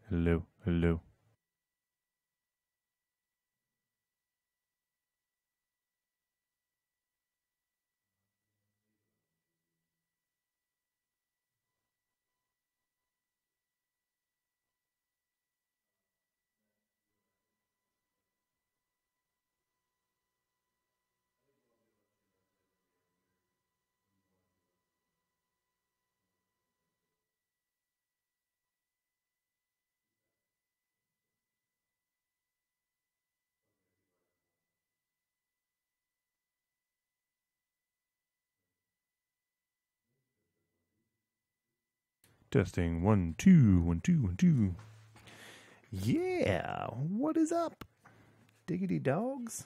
Hello, hello. Testing 1 2 1 2 1 2. Yeah, what is up, diggity dogs?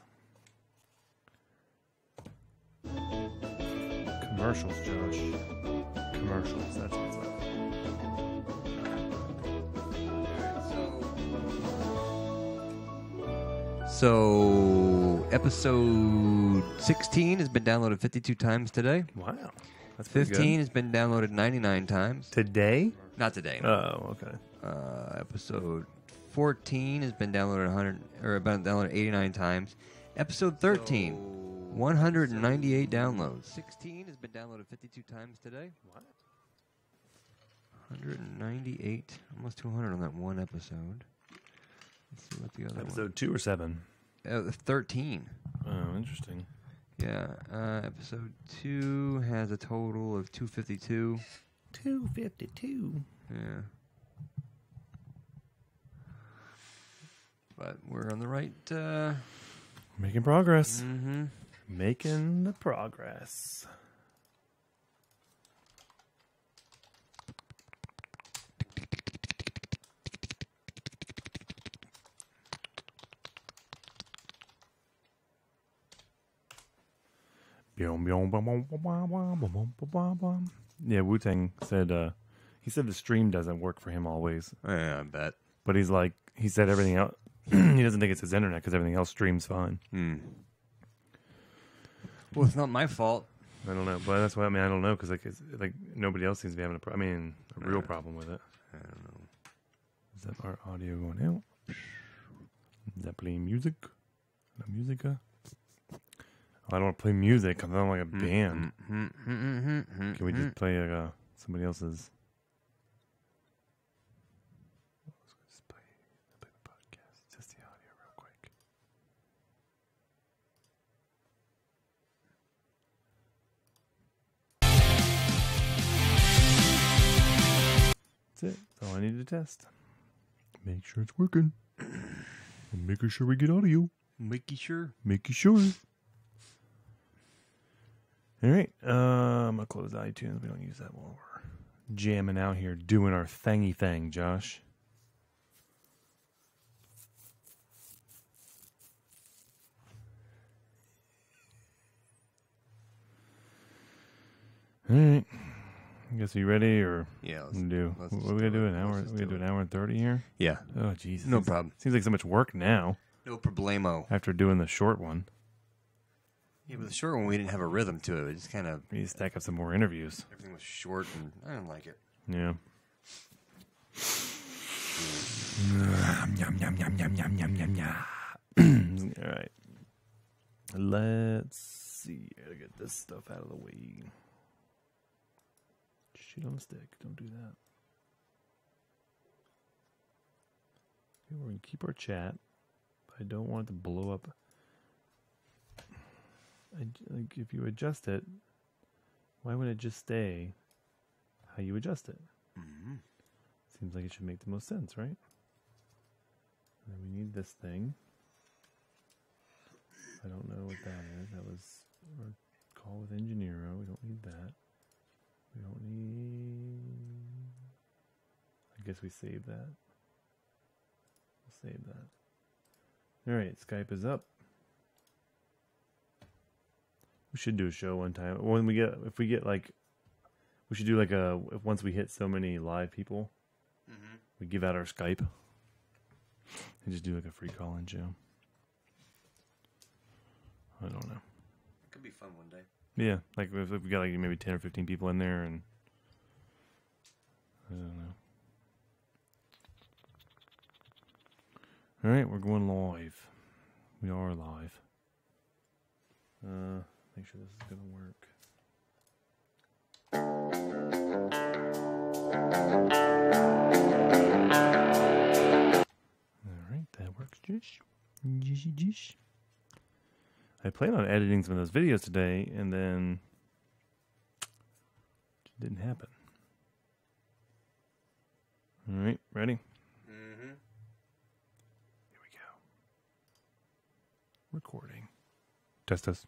Commercials, Josh. Commercials. That's what's up. So, episode 16 has been downloaded 52 times today. Wow, that's pretty 15 good. has been downloaded 99 times. Today? Not today. No. Oh, okay. Episode 14 has been downloaded 100 or about downloaded 89 times. Episode 13, 198 downloads. 16 has been downloaded 52 times today. What? 198, almost 200 on that one episode. Let's see what the other Episode 2 or 7? one. 13. Oh, interesting. Yeah, episode 2 has a total of 252. 252. Yeah. But we're on the right... Making progress. Mm-hmm. Making the progress. Yeah, Wu-Tang said he said the stream doesn't work for him always, Yeah, I bet. but he's like he said everything else. He doesn't think it's his internet because everything else streams fine. Well, it's not my fault. I don't know, but that's why I mean I don't know because like nobody else seems to be having a real problem with it. I don't know. Is that our audio going out? Is that playing music? La musica? Oh, I don't want to play music. I'm not like a band. Can we just play somebody else's? Let's just play the podcast. Just the audio real quick. That's it. That's all I needed to test. Make sure it's working. And making sure we get audio. Making sure. Making sure. All right. I'm going to close iTunes. We don't use that while we're jamming out here, doing our thingy thing, Josh. All right. I guess you ready or Yeah. what do? What are we gonna do? An hour? We gonna do an hour and 30 here? Yeah. Oh, Jesus. No problem. Seems like so much work now No problemo. after doing the short one. Yeah, but the short one, we didn't have a rhythm to it. It just kind of... We need to stack up some more interviews. Everything was short, and I didn't like it. Yeah. All right. Let's see. I gotta get this stuff out of the way. Shit on the stick. Don't do that. Okay, we're gonna keep our chat. But I don't want it to blow up. Like if you adjust it, why would it just stay how you adjust it? Mm-hmm. Seems like it should make the most sense, right? And then we need this thing. I don't know what that is. That was our call with Engineero. We don't need that. We don't need... I guess we save that. We'll save that. Alright, Skype is up. We should do a show one time. When we get, if we get like, we should do like a, once we hit so many live people, we give out our Skype. And just do like a free call-in show. I don't know. It could be fun one day. Yeah, like if we got like maybe 10 or 15 people in there, and I don't know. All right, we're going live. We are live. Make sure this is going to work. All right, that works. Jish. I planned on editing some of those videos today, and then it didn't happen. All right, ready? Mm-hmm. Here we go. Recording. Test us.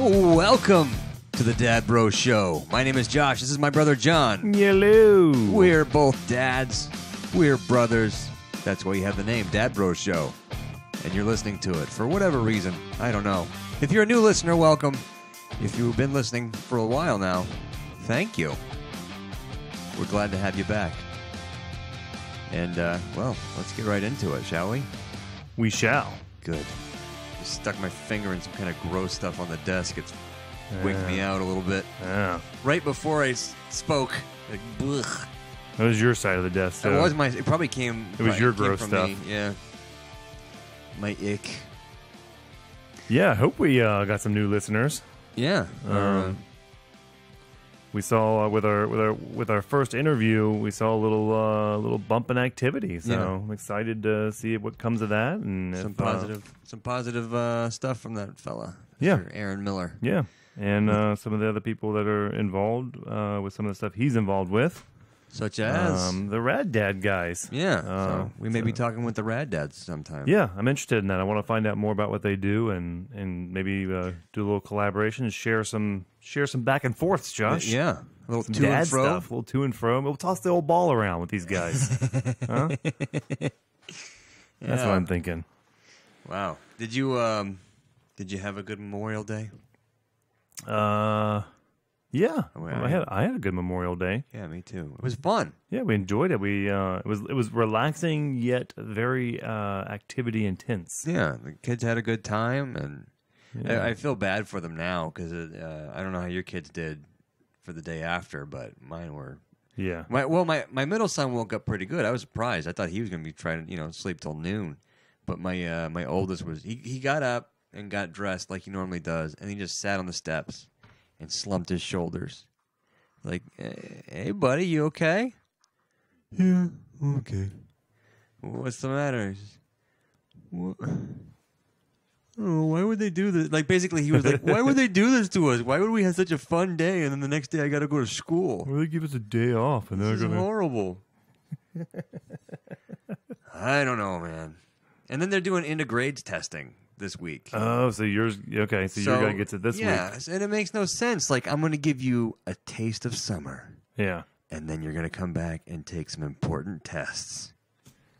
Welcome to the Dad Bro Show. My name is Josh. This is my brother John. Hello. We're both dads. We're brothers. That's why you have the name Dad Bro Show. And you're listening to it for whatever reason. I don't know. If you're a new listener, welcome. If you've been listening for a while now, thank you. We're glad to have you back. And, well, let's get right into it, shall we? We shall. Good. Just stuck my finger in some kind of gross stuff on the desk. It's wigged me out a little bit. Yeah. Right before I spoke, like, blech. That was your side of the desk. It was my. It probably came. It was your came gross from stuff. Me. Yeah. My ick. Yeah, I hope we got some new listeners. Yeah. We saw with our first interview, we saw a little bump in activity. So Yeah. I'm excited to see what comes of that, and some if, positive stuff from that fella. Yeah. Mr. Aaron Miller. Yeah, and some of the other people that are involved with some of the stuff he's involved with, Such as. the Rad Dad guys. Yeah. So we may be talking with the Rad Dads sometime. Yeah, I'm interested in that. I want to find out more about what they do, and maybe do a little collaboration and share some back and forths, Josh. Yeah. A little Some to dad and fro. stuff, a little to and fro. We'll toss the old ball around with these guys. Huh? That's what I'm thinking. Wow. Did you have a good Memorial Day? Yeah. Well, I had a good Memorial Day. Yeah, me too. It was fun. Yeah, we enjoyed it. It was relaxing yet very activity intense. Yeah, the kids had a good time, and Yeah. I feel bad for them now because I don't know how your kids did for the day after, but mine were. Yeah. My middle son woke up pretty good. I was surprised. I thought he was going to be trying to sleep till noon, but my oldest was he got up and got dressed like he normally does, and he just sat on the steps and slumped his shoulders, like, "Hey, buddy, you okay?" "Yeah, okay." "What's the matter?" He says, "What? Oh, why would they do this?" Like, basically, he was like, "Why would they do this to us? Why would we have such a fun day, and then the next day I got to go to school? Well, they give us a day off, and This they're is gonna. horrible." I don't know, man. And then they're doing integrades testing this week. Oh, so yours okay? So you're gonna get to this week. Yes, and it makes no sense. Like, I'm going to give you a taste of summer, Yeah. and then you're going to come back and take some important tests.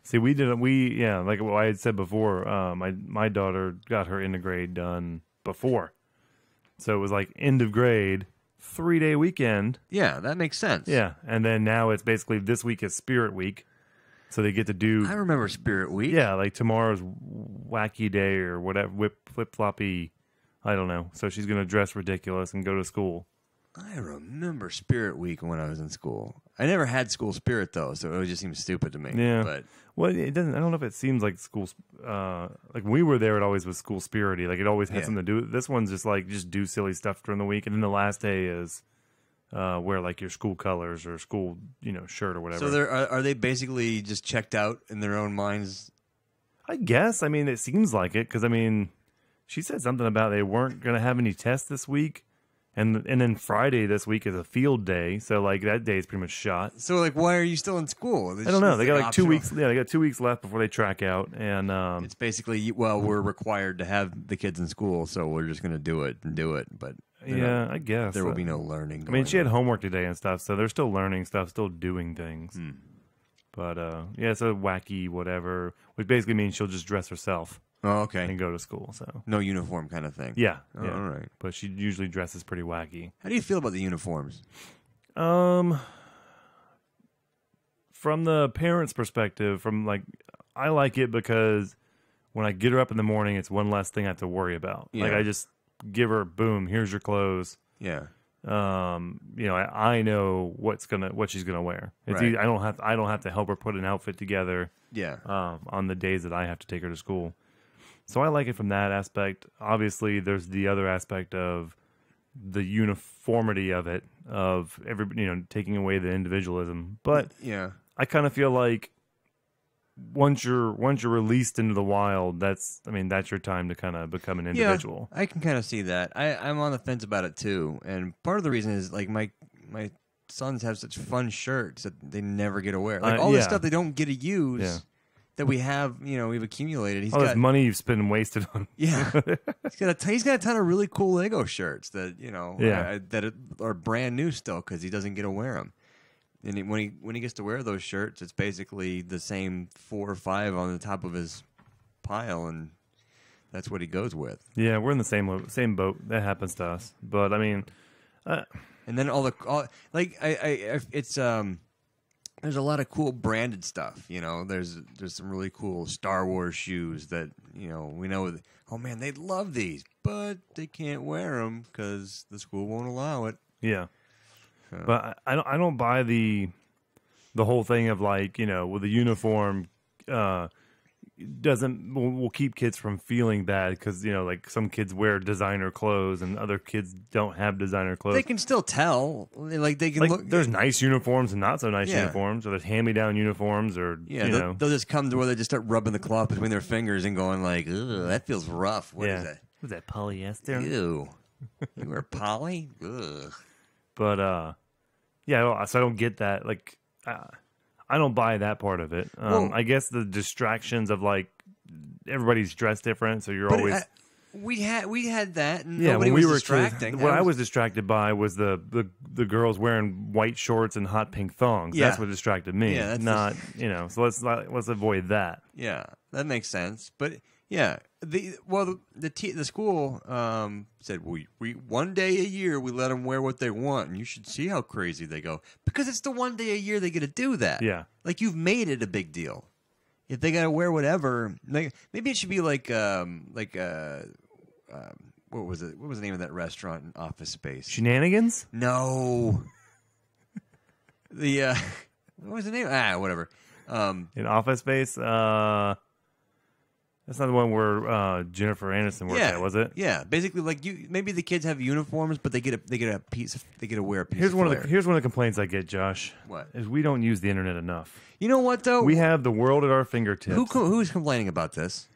See, like what I had said before, my daughter got her end of grade done before. So it was like end of grade, 3-day weekend. Yeah, that makes sense. Yeah. And then now it's basically this week is Spirit Week. So they get to do. I remember Spirit Week. Yeah, like tomorrow's wacky day or whatever, flip-floppy. I don't know. So she's going to dress ridiculous and go to school. I remember Spirit Week when I was in school. I never had school spirit, though, so it just seems stupid to me. Yeah. But Well, it doesn't. I don't know if it seems like school. Like when we were there, it always was school spirity. Like it always had something to do. This one's just do silly stuff during the week, and then the last day is wear like your school colors or school shirt or whatever. so are they basically just checked out in their own minds? I guess. I mean, it seems like it because she said something about they weren't going to have any tests this week. And then Friday this week is a field day, so like that day is pretty much shot. So like, why are you still in school? I don't know. They got like 2 weeks. Yeah, they got 2 weeks left before they track out, and it's basically we're required to have the kids in school, so we're just going to do it. But yeah, I guess there will be no learning. I mean, she had homework today and stuff, so they're still learning stuff, still doing things. But yeah, it's a wacky whatever, which basically means she'll just dress herself. Oh, okay. and go to school. So No uniform kind of thing. yeah, Oh, yeah. all right. But she usually dresses pretty wacky. How do you feel about the uniforms? From the parents' perspective, I like it because when I get her up in the morning, it's one less thing I have to worry about. Yeah. Like I just give her, boom, here's your clothes. Yeah. I know what she's gonna wear. Right. I don't have to help her put an outfit together. Yeah. On the days that I have to take her to school. So I like it from that aspect. Obviously, there's the other aspect of the uniformity of it, of taking away the individualism. But yeah. I kind of feel like once you're released into the wild, that's your time to kind of become an individual. Yeah, I can kind of see that. I'm on the fence about it too, and part of the reason is like my sons have such fun shirts that they never get to wear. Like all this stuff they don't get to use that we have, we've accumulated. He's all got this money you've spent and wasted on. Yeah, he's got a ton of really cool Lego shirts that that are brand new still because he doesn't get to wear them. And when he gets to wear those shirts, it's basically the same 4 or 5 on the top of his pile, and that's what he goes with. Yeah, we're in the same boat. That happens to us. But I mean, and then it's there's a lot of cool branded stuff. There's some really cool Star Wars shoes that we know. Oh man, they'd love these, but they can't wear them because the school won't allow it. Yeah. But I don't buy the whole thing of with the uniform will keep kids from feeling bad because some kids wear designer clothes and other kids don't have designer clothes. They can still tell, they can look. There's nice uniforms and not so nice uniforms, or there's hand-me-down uniforms, or they'll just come to where they just start rubbing the cloth between their fingers and going like, "Ugh, that feels rough." What is that? Was that polyester? Ew. You wear poly? Ugh. But so I don't get that. I don't buy that part of it. I guess the distractions of everybody's dressed different, so you're always. We had that, and yeah. nobody When we was were distracting. kids, what I was distracted by was the girls wearing white shorts and hot pink thongs. Yeah. That's what distracted me. Yeah, that's not So let's avoid that. Yeah, that makes sense. But yeah, the school said we one day a year we let them wear what they want, and you should see how crazy they go because it's the one day a year they get to do that. Yeah, like you've made it a big deal. If they got to wear whatever, maybe it should be what was it? What was the name of that restaurant in Office Space? Shenanigans? No. What was the name? Whatever. In Office Space, that's not the one where Jennifer Aniston worked at, was it? Yeah, basically, maybe the kids have uniforms, but they get to wear a piece of Here's one Flair. of the complaints I get, Josh. What? Is we don't use the internet enough. You know what though? We have the world at our fingertips. Who's complaining about this?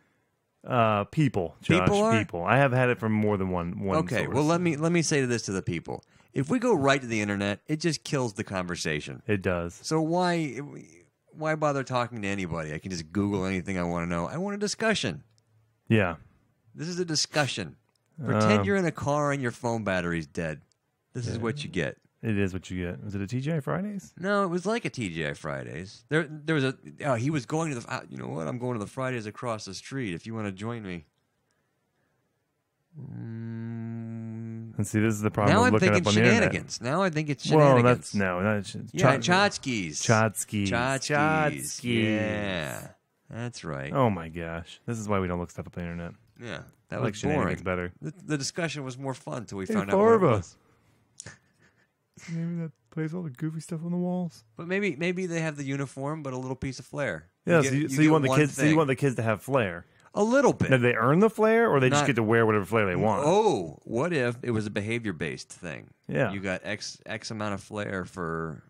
People, Josh. People. I have had it from more than one. Okay, source. well let me say this to the people. If we go right to the internet, it just kills the conversation. It does. So why bother talking to anybody? I can just Google anything I want to know. I want a discussion. Yeah. This is a discussion. Pretend you're in a car and your phone battery's dead. This is what you get. It is what you get. Was it a TGI Fridays? No, it was like a TGI Fridays. There was he was going to the. You know what? I'm going to the Fridays across the street. If you want to join me. And see, this is the problem. Now with I'm looking thinking up on shenanigans. The internet. Now I think it's shenanigans. Well, that's Tchotchkes. Tchotchkes. Yeah, that's right. Oh my gosh, this is why we don't look stuff up on the internet. Yeah, that was was shenanigans boring. better. The discussion was more fun until we found out what it was. Maybe that plays all the goofy stuff on the walls. But maybe they have the uniform, but a little piece of flair. Yeah, so you want the kids. So you want the kids to have flair. A little bit. Did they earn the flair, or they just get to wear whatever flair they want? Oh, what if it was a behavior-based thing? Yeah, you got X amount of flair for,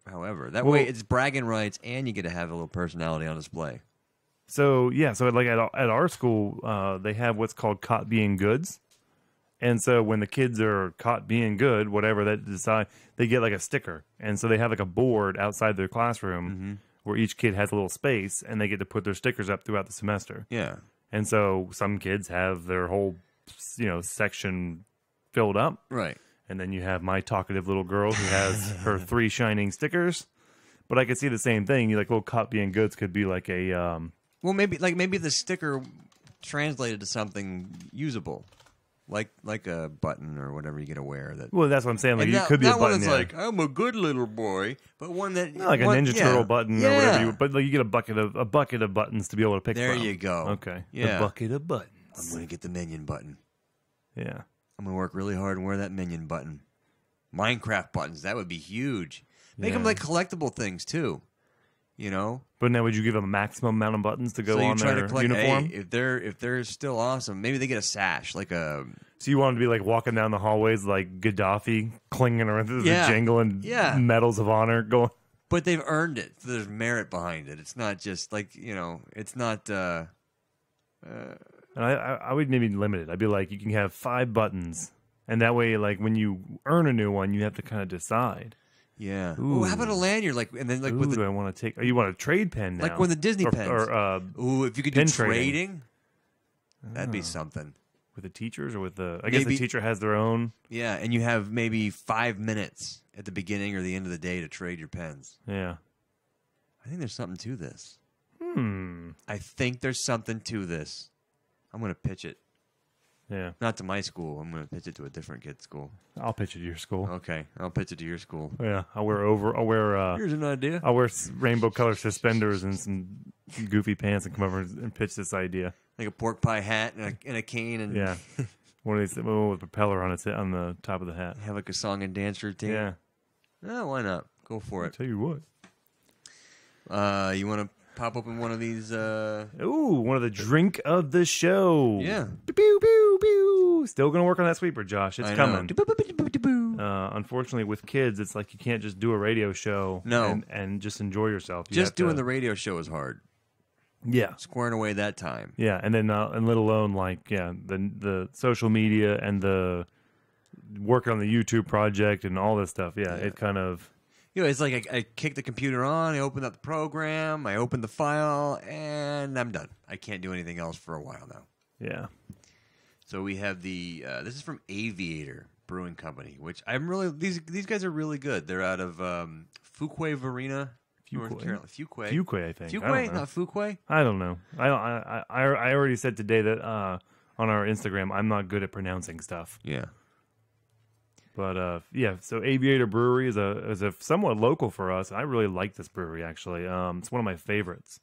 however. That way, it's bragging rights, and you get to have a little personality on display. So yeah, so like at our school, they have what's called caught being goods. And so when the kids are caught being good, whatever they decide, they get like a sticker. And so they have like a board outside their classroom where each kid has a little space, and they get to put their stickers up throughout the semester. Yeah. And so some kids have their whole, section filled up. Right. And then you have my talkative little girl who has her 3 shining stickers. But I could see the same thing. You like little caught being goods could be like a Well, maybe the sticker translated to something usable, like a button or whatever you get to wear. Well, that's what I'm saying. Like and it could be a button. One that's like, I'm a good little boy, but one that like a Ninja Turtle button or whatever. But like you get a bucket of buttons to be able to pick. There from. you go. Okay. Yeah. The bucket of buttons. I'm gonna get the minion button. Yeah. I'm gonna work really hard and wear that minion button. Minecraft buttons, that would be huge. Make them like collectible things too. You know. But now, would you give them a maximum amount of buttons to go on their uniform? Hey, if they're still awesome, maybe they get a sash, like a. So you want to be like walking down the hallways like Gaddafi, clinging around the jangling medals of honor going. But they've earned it. So there's merit behind it. It's not just like it's not. And I would maybe limit it. I'd be like, you can have 5 buttons, and that way, like when you earn a new one, you have to kind of decide. Yeah. Ooh, how about a lanyard? Like, and then like, with do I want to take? Oh, you want a trade pen now? Like one of the Disney pens. Ooh, if you could do trading, that'd be something. With the teachers or with the? I guess the teacher has their own. Yeah, and you have maybe 5 minutes at the beginning or the end of the day to trade your pens. Yeah. I think there's something to this. I think there's something to this. I'm going to pitch it. Yeah. Not to my school. I'm going to pitch it to a different kid's school. I'll pitch it to your school. Okay. I'll pitch it to your school. Yeah. I'll wear here's an idea. I'll wear rainbow color suspenders and some goofy pants and come over and pitch this idea. Like a pork pie hat and a cane. And yeah. One of these with a propeller on on the top of the hat. Have like a song and dance routine. Yeah. Oh, why not? Go for it. I'll tell you what. You want to pop open one of these? One of the drink of the show. Yeah. Pew, pew, pew, pew. Still going to work on that sweeper, Josh. It's coming. Unfortunately, with kids, it's like you can't just do a radio show and just enjoy yourself. Just doing the radio show is hard. Yeah. Squaring away that time. Yeah, and then and let alone like the social media and the working on the YouTube project and all this stuff. Yeah. It kind of... It's like I kick the computer on, I open up the program, I open the file, and I'm done. I can't do anything else for a while now. Yeah. So we have this is from Aviator Brewing Company, which I'm really these guys are really good. They're out of Fuquay Varina, North Carolina. Fuquay, I think. Fuquay, not Fuquay. I don't know. I already said today that on our Instagram I'm not good at pronouncing stuff. Yeah. But so Aviator Brewery is a somewhat local for us. I really like this brewery actually. It's one of my favorites.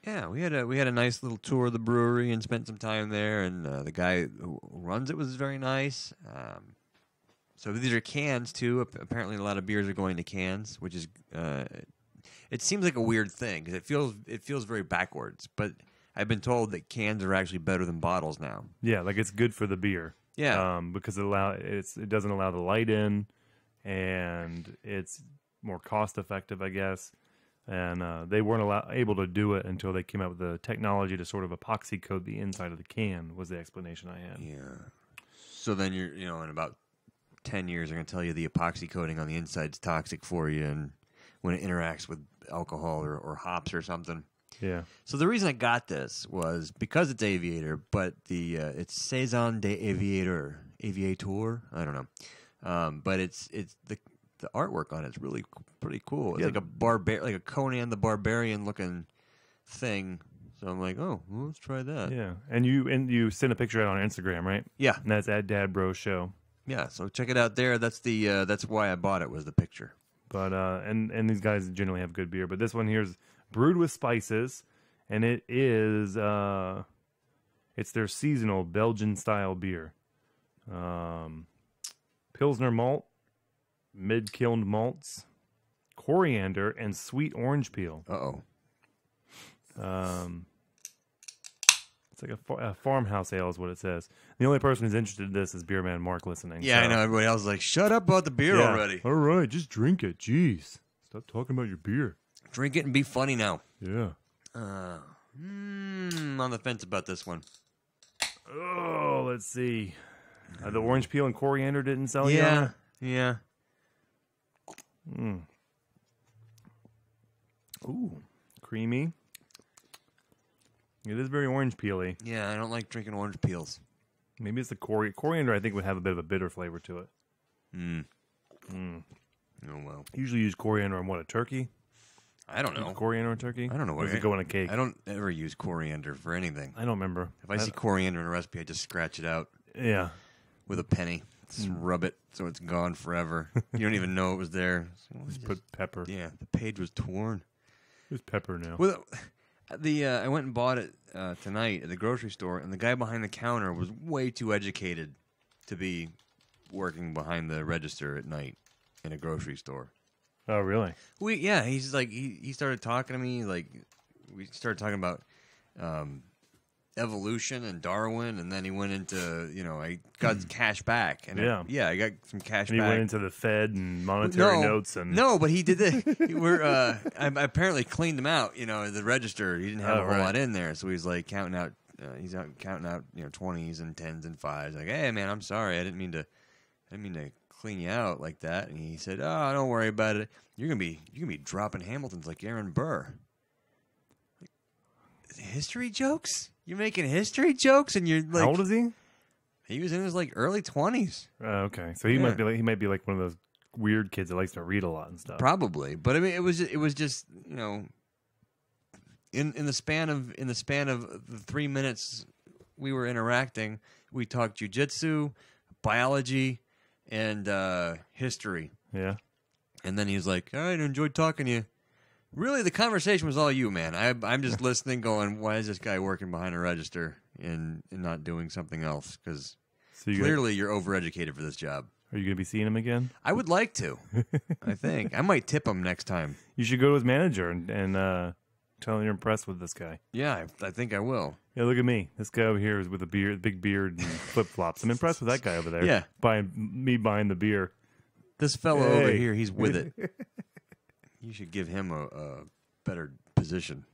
Yeah, we had a nice little tour of the brewery and spent some time there. And the guy who runs it was very nice. So these are cans too. Apparently, a lot of beers are going to cans, which is it seems like a weird thing because it feels very backwards. But I've been told that cans are actually better than bottles now. Yeah, like it's good for the beer. Yeah, because it doesn't allow the light in, and it's more cost effective, I guess. And they weren't able to do it until they came out with the technology to sort of epoxy coat the inside of the can. Was the explanation I had. Yeah. So then in about 10 years, they're going to tell you the epoxy coating on the inside is toxic for you, and when it interacts with alcohol or hops or something. Yeah. So the reason I got this was because it's Aviator, but it's Saison d'Aviator, Aviator. I don't know, but it's the artwork on it's really pretty cool. It's like a Conan the Barbarian looking thing. So I'm like, oh, well, let's try that. Yeah, and you sent a picture out on Instagram, right? Yeah, and that's at Dad Bro Show. Yeah, so check it out there. That's that's why I bought it was the picture. But and these guys generally have good beer, but this one here's brewed with spices, and it is it's their seasonal Belgian style beer. Pilsner malt, mid-kilned malts, coriander, and sweet orange peel. It's like a farmhouse ale is what it says. The only person who's interested in this is Beerman Mark listening. Yeah, so. I know. Everybody else is like, shut up about the beer already. All right, just drink it. Jeez. Stop talking about your beer. Drink it and be funny now. Yeah. I'm on the fence about this one. Oh, let's see. The orange peel and coriander didn't sell you? Yeah. Ooh, creamy. It is very orange peely. Yeah, I don't like drinking orange peels. Maybe it's the coriander. I think would have a bit of a bitter flavor to it. Oh well. Usually use coriander on a turkey. I don't know. Coriander in turkey? I don't know Or does it go in a cake? I don't ever use coriander for anything. I don't remember. If I see coriander in a recipe, I just scratch it out. Yeah. With a penny. Just rub it so it's gone forever. You don't even know it was there. So just put pepper. Yeah, the page was torn. There's pepper now. Well, I went and bought it tonight at the grocery store, and the guy behind the counter was way too educated to be working behind the register at night in a grocery store. Oh, really? He's like he started talking to me, like we started talking about evolution and Darwin, and then he went into, I got cash back. And I got some cash back. He went into the Fed and monetary notes. No, but he did I apparently cleaned him out, the register. He didn't have a whole lot in there, so he's like counting out, 20s and 10s and 5s. Like, hey, man, I'm sorry. I didn't mean to clean you out like that. And he said, oh, don't worry about it. You're gonna be dropping Hamiltons like Aaron Burr. History jokes? You're making history jokes, and you're like, how old is he? He was in his early 20s. Okay, so he might be like one of those weird kids that likes to read a lot and stuff. Probably, but I mean, it was just in the span of the 3 minutes we were interacting, we talked jujitsu, biology, and history. Yeah, and then he was like, "All right, I enjoyed talking to you." Really, the conversation was all you, man. I'm just listening, going, "Why is this guy working behind a register and not doing something else?" Because clearly, you're overeducated for this job. Are you going to be seeing him again? I would like to. I think I might tip him next time. You should go to his manager and tell him you're impressed with this guy. Yeah, I think I will. Yeah, look at me. This guy over here is with a big beard and flip flops. I'm impressed with that guy over there. Yeah, buying the beer. This fellow over here, he's with it. You should give him a better position.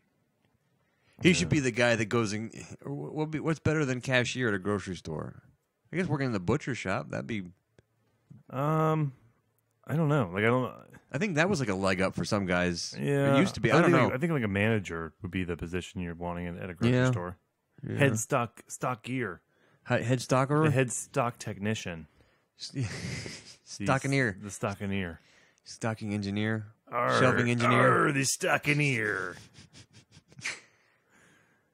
He should be the guy that goes in. What's better than cashier at a grocery store? I guess working in the butcher shop. That'd be. I don't know. I think that was like a leg up for some guys. Yeah, it used to be. I don't know. I think like a manager would be the position you're wanting at a grocery store. Yeah. Head stockier. Head stocker. The head stock technician. Stockineer. The stockineer. Stocking engineer. Shelving engineer. The stockineer.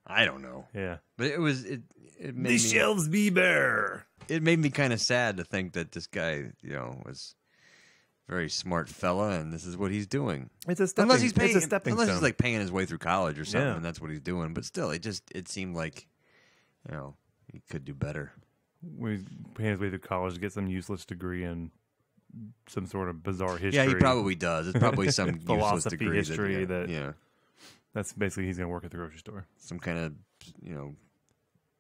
I don't know. Yeah, but it made the shelves be bare. It made me kind of sad to think that this guy, was a very smart fella, and this is what he's doing. It's a stepping. Unless he's like paying his way through college or something, and that's what he's doing. But still, it seemed like, he could do better. He's paying his way through college to get some useless degree in some sort of bizarre history. Yeah, he probably does. It's probably some philosophy degree history that's basically he's going to work at the grocery store. Some kind of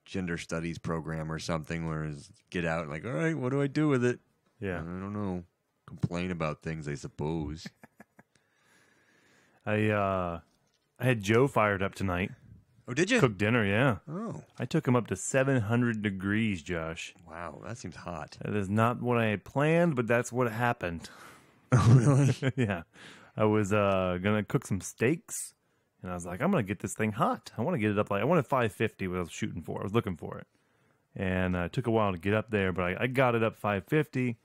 gender studies program or something where it's get out and like, all right, what do I do with it? Yeah, I don't know. Complain about things, I suppose. I had Joe fired up tonight. Oh, did you? Cook dinner, yeah. Oh. I took him up to 700 degrees, Josh. Wow, that seems hot. That is not what I had planned, but that's what happened. Oh, really? Yeah. I was going to cook some steaks, and I was like, I'm going to get this thing hot. I want to get it up I wanted 550 what I was shooting for. I was looking for it. And it took a while to get up there, but I got it up 550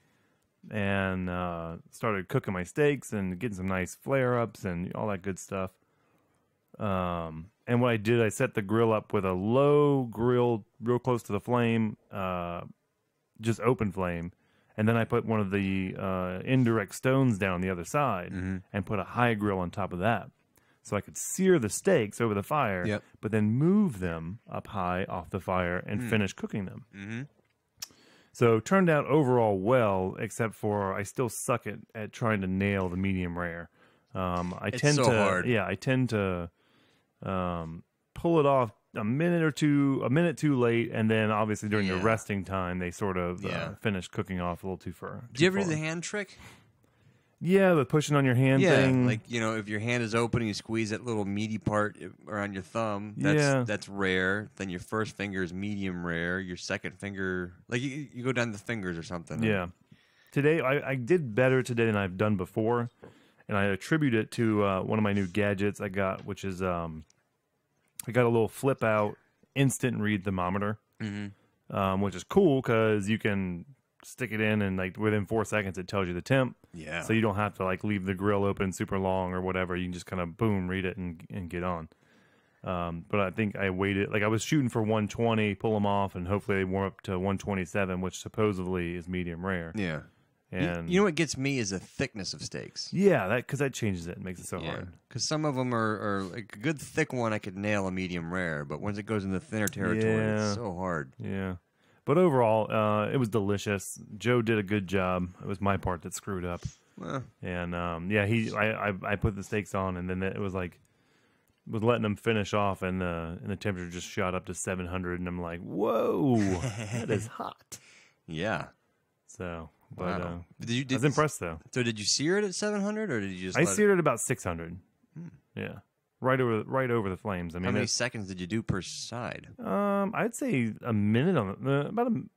and started cooking my steaks and getting some nice flare-ups and all that good stuff. And what I did, I set the grill up with a low grill, real close to the flame, just open flame. And then I put one of the indirect stones down the other side and put a high grill on top of that. So I could sear the steaks over the fire, but then move them up high off the fire and finish cooking them. Mm-hmm. So it turned out overall well, except for I still suck at trying to nail the medium rare. It's so hard. Yeah, I tend to pull it off a minute too late, and then obviously during the resting time, they sort of finish cooking off a little too far. Do you ever do the hand trick? Yeah, the pushing on your hand thing. Like, if your hand is open and you squeeze that little meaty part around your thumb, that's rare. Then your first finger is medium rare. Your second finger, like you go down the fingers or something. Yeah. Today, I did better today than I've done before, and I attribute it to one of my new gadgets I got, which is I got a little flip-out instant read thermometer, which is cool because you can stick it in, and like within 4 seconds it tells you the temp. Yeah. So you don't have to like leave the grill open super long or whatever. You can just kind of boom, read it and get on. But I think I waited, like I was shooting for 120, pull them off, and hopefully they warm up to 127, which supposedly is medium rare. Yeah. And you know what gets me is the thickness of steaks. yeah, because that changes it and makes it so hard. Because some of them are like a good thick one, I could nail a medium rare, but once it goes into thinner territory, it's so hard. Yeah. But overall, it was delicious. Joe did a good job. It was my part that screwed up. Well. And I put the steaks on, and then it was like, was letting them finish off, and the temperature just shot up to 700, and I'm like, whoa, that is hot. Yeah. So, but wow. I was impressed though. So did you sear it at 700, or did you just? I seared it about 600. Yeah, right over the flames. I mean, how many seconds did you do per side? I'd say a minute on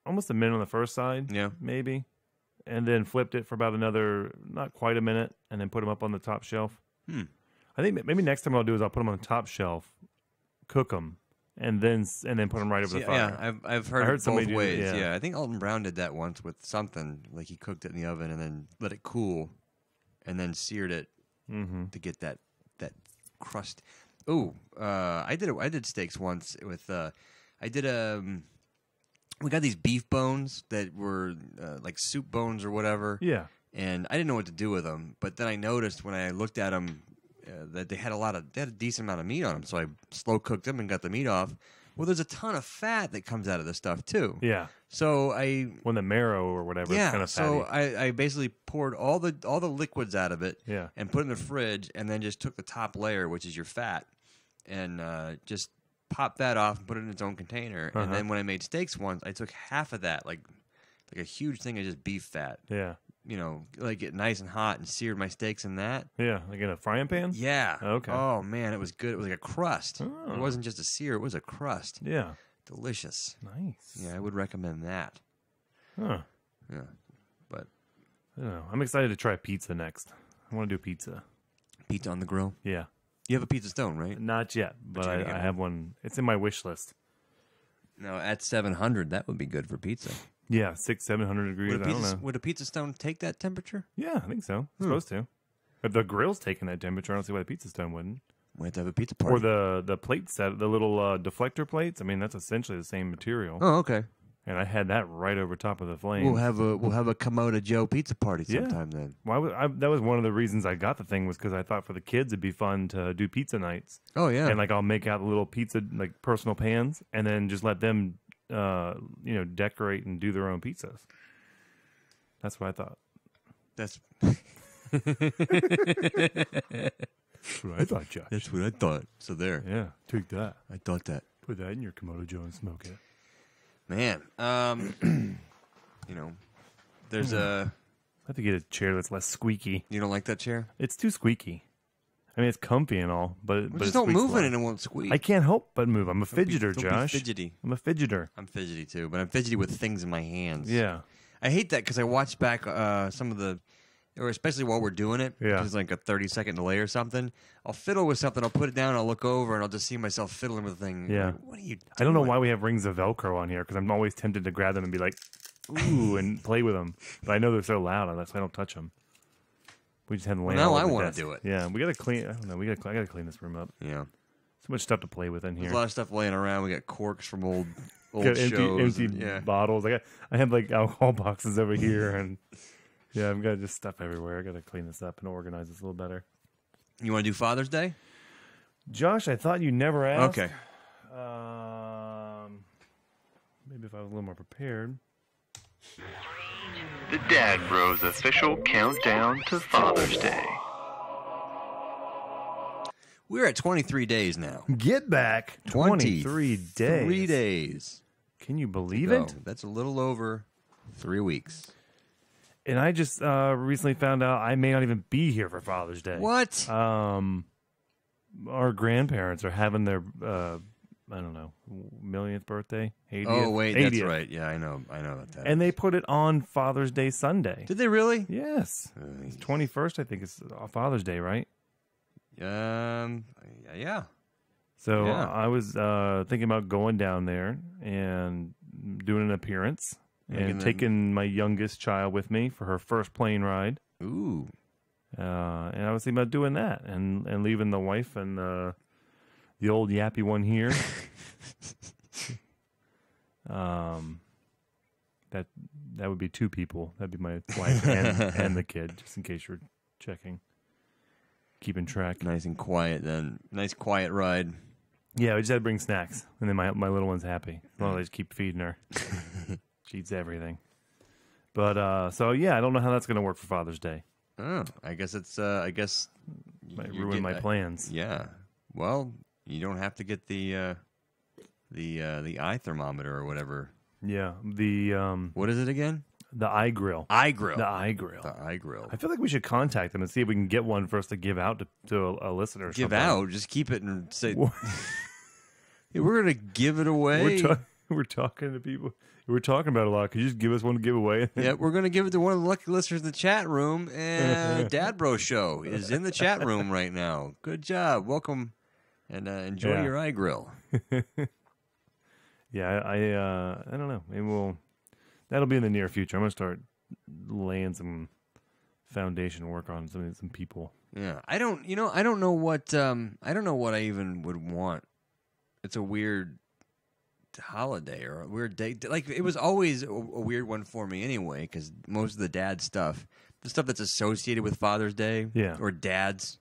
almost a minute on the first side. Yeah, maybe, and then flipped it for about another, not quite a minute, and then put them up on the top shelf. I think maybe next time what I'll do is I'll put them on the top shelf, cook them, and then put them right over the fire. Yeah, I've heard it both ways. Yeah, I think Alton Brown did that once with something. Like he cooked it in the oven and then let it cool, and then seared it to get that crust. Oh, I did steaks once with. We got these beef bones that were like soup bones or whatever. Yeah. And I didn't know what to do with them, but then I noticed when I looked at them that they had a decent amount of meat on them. So I slow cooked them and got the meat off. Well, there's a ton of fat that comes out of this stuff too. Yeah. So when the marrow or whatever, it's kind of fatty. So I basically poured all the liquids out of it. Yeah. And put it in the fridge, and then just took the top layer, which is your fat, and just popped that off and put it in its own container. And then when I made steaks once, I took half of that, like a huge thing of just beef fat. Yeah. You know, like it nice and hot, and seared my steaks in that. Yeah, like in a frying pan? Yeah. Okay. Oh, man, it was good. It was like a crust. Oh. It wasn't just a sear. It was a crust. Yeah. Delicious. Nice. Yeah, I would recommend that. Huh. Yeah. But I don't know. I'm excited to try pizza next. I want to do pizza. Pizza on the grill? Yeah. You have a pizza stone, right? Not yet, but I have one. It's in my wish list. No, at 700, that would be good for pizza. Yeah, 600-700 degrees. I don't know. Would a pizza stone take that temperature? Yeah, I think so. It's supposed to. If the grill's taking that temperature, I don't see why the pizza stone wouldn't. We have to have a pizza party. Or the plate set, the little deflector plates. I mean, that's essentially the same material. Oh, okay. And I had that right over top of the flame. We'll have a Komodo Joe pizza party sometime then. That was one of the reasons I got the thing, was because I thought for the kids it'd be fun to do pizza nights. Oh yeah. And like I'll make out the little pizza like personal pans, and then just let them decorate and do their own pizzas. That's what I thought. That's what I thought, Josh. That's what I thought. So there. Yeah, take that. I thought that. Put that in your Komodo Joe and smoke it. Man, there's I have to get a chair that's less squeaky. You don't like that chair? It's too squeaky. I mean, it's comfy and all, but just it don't move loud. it and it won't squeak. I can't help but move. I'm a fidgeter, don't Josh. Be fidgety. I'm a fidgeter. I'm fidgety too, but I'm fidgety with things in my hands. Yeah. I hate that because I watch back some of the, or especially while we're doing it, yeah. There's like a 30-second delay or something. I'll fiddle with something, I'll put it down, I'll look over, and I'll just see myself fiddling with the thing. Yeah. Like, what are you doing? I don't know why we have rings of Velcro on here, because I'm always tempted to grab them and be like, ooh, and play with them. But I know they're so loud, so I don't touch them. We just had them laying now all I over the want desk. to do it. Yeah, we got to clean. I don't know. I got to clean this room up. Yeah. So much stuff to play with in here. There's a lot of stuff laying around. We got corks from old got shows. Empty bottles. I have like alcohol boxes over here, and yeah, I've got just stuff everywhere. I got to clean this up and organize this a little better. You want to do Father's Day? Josh, I thought you never asked. Okay. Maybe if I was a little more prepared. The Dad Bros official countdown to Father's Day. We're at 23 days now. Get back. 23 days. 3 days. Can you believe it? That's a little over 3 weeks. And I just recently found out I may not even be here for Father's Day. What? Our grandparents are having their, I don't know, millionth birthay. 80th, oh, wait, 80th. that's right. Yeah, I know about that. And they put it on Father's Day Sunday. Did they really? Yes. 21st, I think, is Father's Day, right? Yeah. So I was thinking about going down there and doing an appearance and taking my youngest child with me for her first plane ride. Ooh. And I was thinking about doing that and leaving the wife and the old yappy one here. That would be 2 people. That'd be my wife and the kid, just in case you're checking, keeping track. Nice and quiet then. Nice quiet ride. Yeah, we just had to bring snacks, and then my little one's happy. Well, I just keep feeding her. She eats everything. But so yeah, I don't know how that's going to work for Father's Day. Oh, I guess it's. Might ruin my plans. Yeah. Well, you don't have to get the eye thermometer or whatever. Yeah. What is it again? The eye grill. Eye grill. The eye grill. The eye grill. I feel like we should contact them and see if we can get one for us to give out to a listener. Or Give something. out? Just keep it and say. Yeah, we're gonna give it away. We're talking to people. We're talking about it a lot. Could you just give us one to give away? Yeah, we're going to give it to one of the lucky listeners in the chat room. And Dad Bro Show is in the chat room right now. Good job. Welcome. And enjoy your eye grill. Yeah, I don't know. Maybe that'll be in the near future. I'm going to start laying some foundation work on some people. Yeah. I don't know what I even would want. It's a weird holiday or a weird day. Like, it was always a weird one for me anyway, because most of the dad stuff, the stuff that's associated with Father's Day or dads,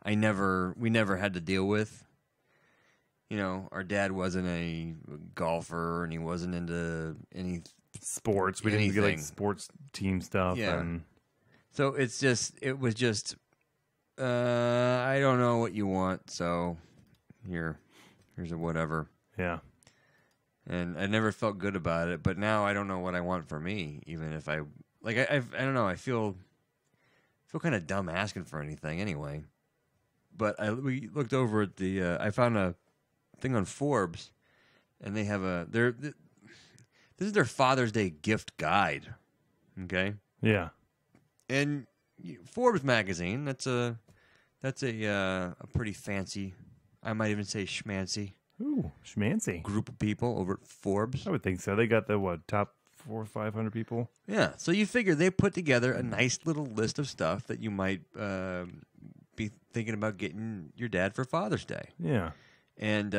we never had to deal with. You know, our dad wasn't a golfer and he wasn't into any sports. We didn't get like sports team stuff. Yeah. And so it was just I don't know what you want, so here's a whatever. Yeah. And I never felt good about it, but now I don't know what I want for me. Even if I don't know. I feel kind of dumb asking for anything anyway. But we looked over at I found a thing on Forbes, and they have this is their Father's Day gift guide. Okay. Yeah. And Forbes magazine. That's a pretty fancy. I might even say schmancy. Ooh, schmancy. Group of people over at Forbes. I would think so. They got the top 400 or 500 people. Yeah. So you figure they put together a nice little list of stuff that you might be thinking about getting your dad for Father's Day. Yeah. And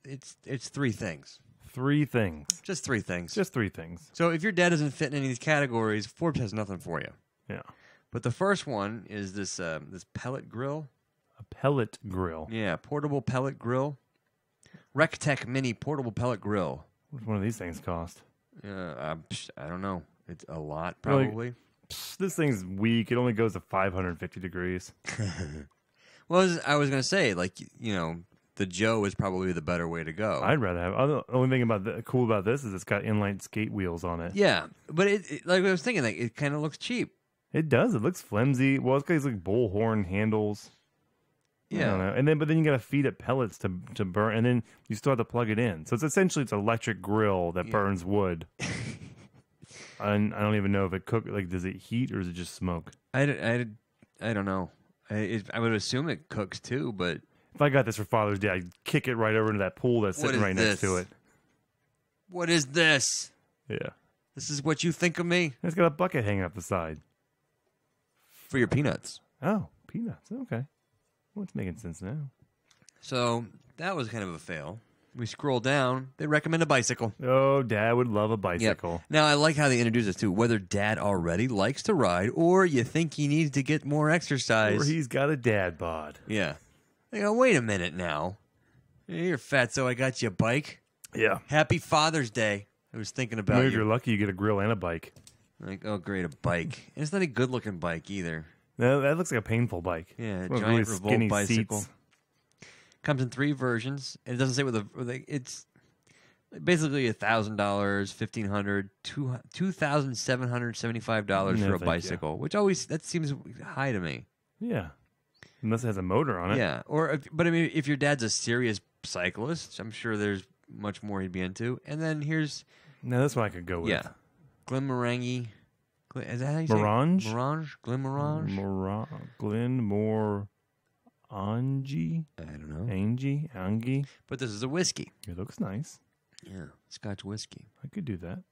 it's 3 things. 3 things. Just 3 things. Just 3 things. So if your dad doesn't fit in any of these categories, Forbes has nothing for you. Yeah. But the first one is this pellet grill. A pellet grill. Yeah, portable pellet grill. Rectech Mini portable pellet grill. What does one of these things cost? I don't know. It's a lot, probably. This thing's weak. It only goes to 550 degrees. Well, I was going to say, like, you know, the Joe is probably the better way to go. I'd rather have. The only thing cool about this is it's got inline skate wheels on it. Yeah, but it like I was thinking, like, it kind of looks cheap. It does. It looks flimsy. Well, it's got these like bullhorn handles. Yeah, I don't know. But then you got to feed it pellets to burn, and then you still have to plug it in. So it's essentially an electric grill that burns wood. I don't even know if it cook. Like, does it heat or is it just smoke? I don't know. I would assume it cooks too, but if I got this for Father's Day, I'd kick it right over into that pool that's sitting right next to it. What is this? Yeah. This is what you think of me? It's got a bucket hanging up the side. For your peanuts. Oh, peanuts. Okay. Well, it's making sense now. So that was kind of a fail. We scroll down. They recommend a bicycle. Oh, Dad would love a bicycle. Yep. Now, I like how they introduce us to whether Dad already likes to ride or you think he needs to get more exercise. Or he's got a dad bod. Yeah. They go, wait a minute now. You're fat, so I got you a bike. Yeah. Happy Father's Day. I was thinking about Maybe if you're lucky, you get a grill and a bike. Like, oh, great, a bike. And it's not a good-looking bike either. No, that looks like a painful bike. Yeah, a giant giant Revolt bicycle. Seats. Comes in 3 versions. And it doesn't say it's basically $1,000, $1,500, $2,775 for a bicycle, which that seems high to me. Yeah, unless it has a motor on it. Yeah, but I mean, if your dad's a serious cyclist, I'm sure there's much more he'd be into. And then here's this one I could go with. Yeah, Glenmorangie. Is that how you say it? Morange? Glenmorange? Glenmorangie? I don't know. Angie? But this is a whiskey. It looks nice. Yeah, Scotch whiskey. I could do that.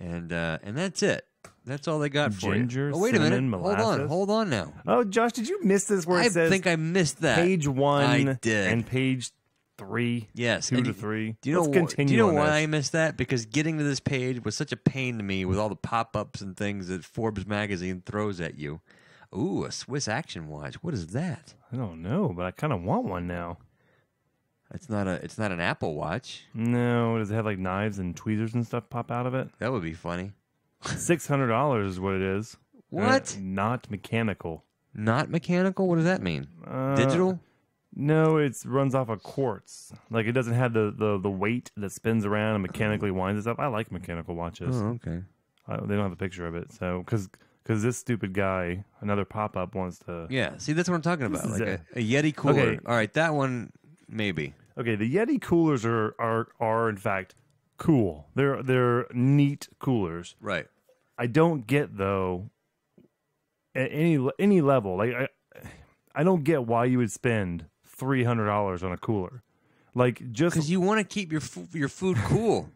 And that's it. That's all they got for Ginger, you. Oh, wait a minute. cinnamon, molasses. Hold on now. Oh, Josh, did you miss this where it says... I think I missed that. Page 1 I did. and page 3. Yes. 2 to 3. Do you know why I missed that? Because getting to this page was such a pain to me with all the pop-ups and things that Forbes magazine throws at you. Ooh, a Swiss action watch. What is that? I don't know, but I kind of want one now. It's not an Apple Watch. No, does it have like knives and tweezers and stuff pop out of it? That would be funny. $600 is what it is. What? Not mechanical. Not mechanical? What does that mean? Digital? No, it runs off of quartz. Like it doesn't have the weight that spins around and mechanically winds itself. I like mechanical watches. Oh, okay. They don't have a picture of it, so because this stupid guy, another pop-up wants to. Yeah, see, that's what I'm talking about. Like a Yeti cooler. Okay. All right, that one maybe. Okay, the Yeti coolers are in fact cool. They're neat coolers. Right. I don't get though at any level. Like I don't get why you would spend $300 on a cooler. Like just because you want to keep your food cool.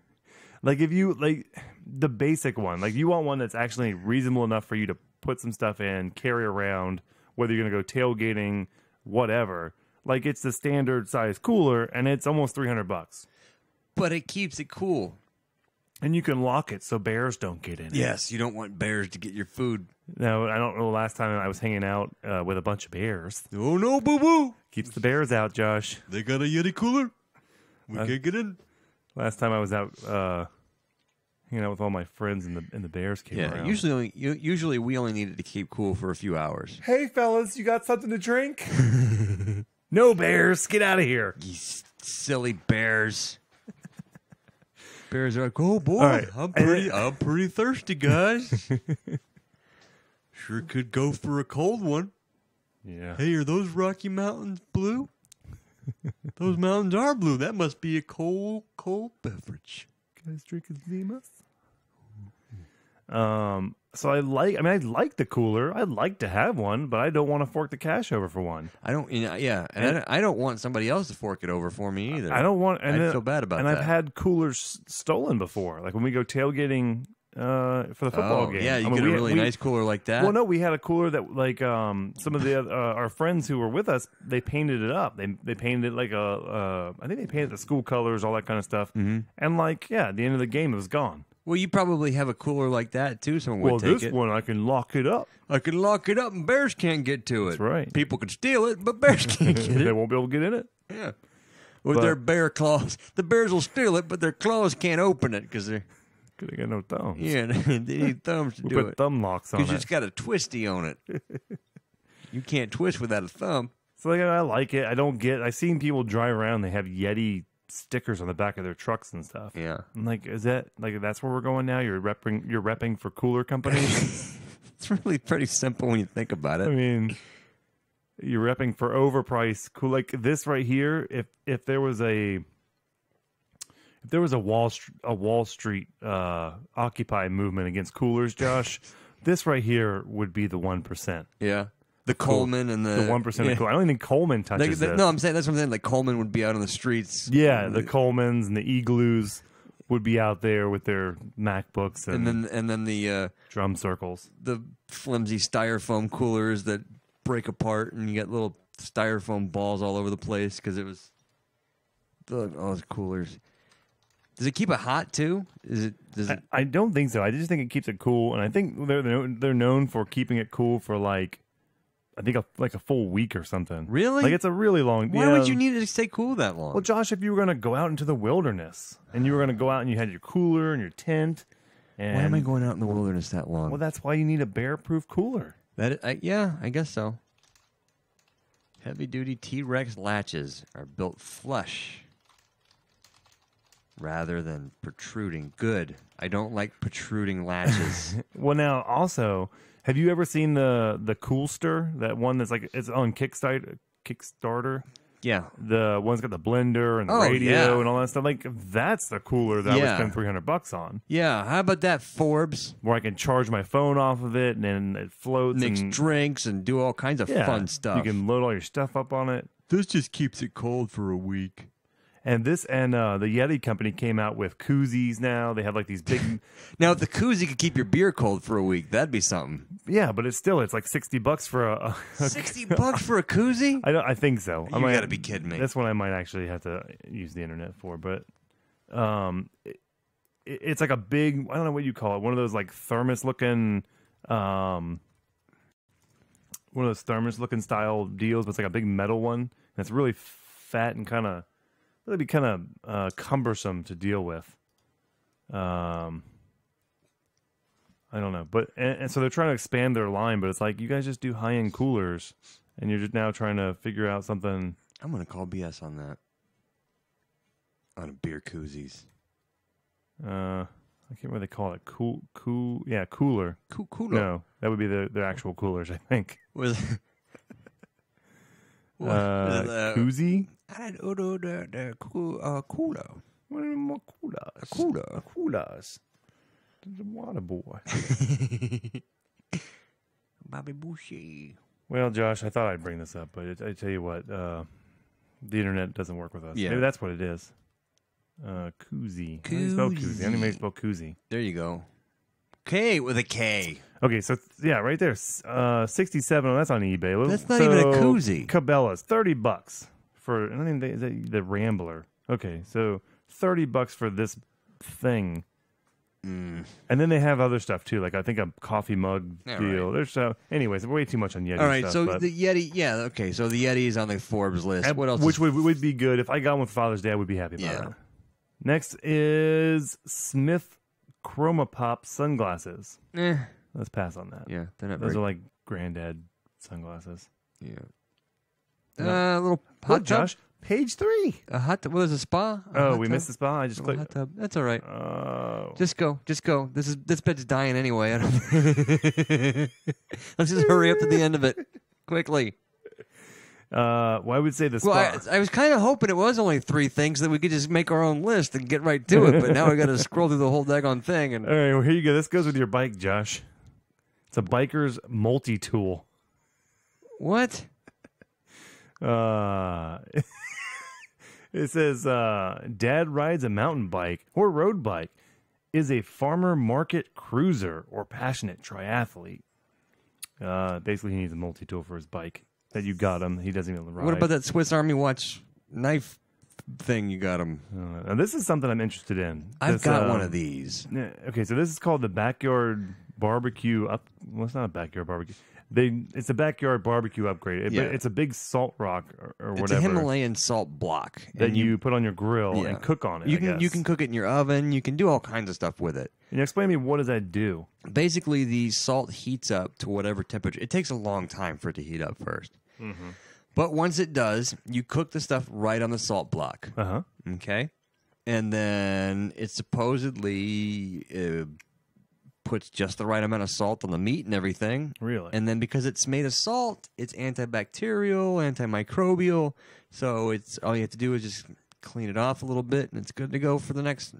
Like if you like the basic one, like you want one that's actually reasonable enough for you to put some stuff in, carry around, whether you're gonna go tailgating, whatever. Like it's the standard size cooler, and it's almost $300. But it keeps it cool, and you can lock it so bears don't get in it. Yes, you don't want bears to get your food. No, I don't know. The last time I was hanging out with a bunch of bears. Oh no, boo boo! Keeps the bears out, Josh. They got a Yeti cooler. We can't get in. Last time I was out hanging out with all my friends, and the bears came around. Usually we only needed to keep cool for a few hours. Hey, fellas, you got something to drink? No, bears, get out of here. You silly bears. Bears are like, oh boy, right. I'm pretty thirsty, guys. Sure could go for a cold one. Yeah. Hey, are those Rocky Mountains blue? Those mountains are blue. That must be a cold beverage. Guys drinking Zimas? So I like the cooler. I'd like to have one, but I don't want to fork the cash over for one. I don't, I don't want somebody else to fork it over for me either. I don't want, and I feel bad about that. And I've had coolers stolen before, like when we go tailgating for the football game. Yeah, you get a really nice cooler like that. Well, no, we had a cooler that like some of the our friends who were with us, they painted it up. They painted it like I think they painted the school colors, all that kind of stuff. Mm-hmm. And like, yeah, at the end of the game, it was gone. Well, you probably have a cooler like that, too. Someone would take it. Well, this one, I can lock it up. I can lock it up, and bears can't get to it. That's right. People can steal it, but bears can't get it. They won't be able to get in it. Yeah. With their bear claws. The bears will steal it, but their claws can't open it because they're... Because they got no thumbs. Yeah, they need thumbs to do it. Put thumb locks on it. Because it's got a twisty on it. You can't twist without a thumb. So like, I like it. I've seen people drive around, they have Yeti stickers on the back of their trucks and stuff. Yeah. I'm like, is that like that's where we're going now? You're repping for cooler companies? It's really pretty simple when you think about it. I mean, you're repping for overpriced cool, like this right here. If there was a Wall Street Occupy movement against coolers, Josh, this right here would be the 1%. Yeah. The Coleman and the 1% of cool. I don't even think Coleman touches this. No, I'm saying that's what I'm saying. Like Coleman would be out on the streets. Yeah, the Colemans and the Igloos would be out there with their MacBooks and then the drum circles, the flimsy styrofoam coolers that break apart, and you get little styrofoam balls all over the place because it was all those coolers. Does it keep it hot too? I don't think so. I just think it keeps it cool, and I think they're known for keeping it cool for like. I think a full week or something. Really? Like it's a really long. Why would you need it to stay cool that long? Well, Josh, if you were going to go out into the wilderness and you were going to go out and you had your cooler and your tent, and why am I going out in the wilderness that long? Well, that's why you need a bear-proof cooler. I guess so. Heavy-duty T-Rex latches are built flush rather than protruding. Good. I don't like protruding latches. Well, now also. Have you ever seen the Coolster? That one that's like it's on Kickstarter. Yeah, the one's got the blender and the radio and all that stuff. Like that's the cooler that I would spend $300 on. Yeah, how about that, Forbes? Where I can charge my phone off of it and then it floats, mix drinks and do all kinds of fun stuff. You can load all your stuff up on it. This just keeps it cold for a week. And the Yeti company came out with koozies now. They have like these big. Now, if the koozie could keep your beer cold for a week, that'd be something. Yeah, but it's like $60 for a $60 for a koozie? I think so. You got to be kidding me. That's what I might actually have to use the internet for. But it's like a big, I don't know what you call it, one of those like thermos looking style deals, but it's like a big metal one. And it's really fat and that'd be kind of cumbersome to deal with. I don't know, but and so they're trying to expand their line, but it's like you guys just do high end coolers, and you're just now trying to figure out something. I'm gonna call BS on that. On beer koozies. I can't remember what they call it. Cooler. Cooler. No, that would be their actual coolers, I think. Was koozie. I don't know the cooler. What are more coolers? Coolers. There's a water boy. Bobby Boucher. Well, Josh, I thought I'd bring this up, but I tell you what, the internet doesn't work with us. Yeah. Maybe that's what it is. Koozie. How do you spell koozie? I don't even know how you spell koozie. There you go. K with a K. Okay, so yeah, right there, 67. Oh, that's on eBay. That's not even a koozie. Cabela's, $30 for. I don't even think the Rambler. Okay, so $30 for this thing. And then they have other stuff too, like I think a coffee mug deal. Right. There's anyways, way too much on Yeti. All right, stuff, so but, the Yeti, yeah, okay, so the Yeti is on the Forbes list. What else? Which would be good if I got one for Father's Day. I would be happy about it. Next is Smith Chroma Pop sunglasses. Let's pass on that. Yeah, they're not Those very. are like granddad sunglasses. Yeah. No. A little hot tub. Josh, page 3. A hot tub. What is a spa? We missed the spa. I just Little clicked. hot tub. That's all right. Oh. Just go. This bed's dying anyway. Let's just hurry up to the end of it quickly. Well, I would say the spa. Well, I was kind of hoping it was only 3 things that we could just make our own list and get right to it. But now we got to scroll through the whole daggone thing. And all right, well, here you go. This goes with your bike, Josh. It's a biker's multi-tool. What? It says, Dad rides a mountain bike or road bike, is a farmer market cruiser or passionate triathlete. Basically, he needs a multi-tool for his bike that you got him. He doesn't even ride. What about that Swiss Army watch knife thing you got him? Now, this is something I'm interested in. I've got one of these. Okay, so this is called the backyard barbecue up. Well, it's not a backyard barbecue. It's a backyard barbecue upgrade. Yeah. It's a big salt rock or whatever. It's a Himalayan salt block that you put on your grill and cook on it. You can cook it in your oven. You can do all kinds of stuff with it. And explain to me, what does that do? Basically, the salt heats up to whatever temperature. It takes a long time for it to heat up first. Mm-hmm. But once it does, you cook the stuff right on the salt block. Uh-huh. Okay? And then it supposedly puts just the right amount of salt on the meat and everything. Really? And then because it's made of salt, it's antibacterial, antimicrobial. So it's all you have to do is just clean it off a little bit, and it's good to go for the next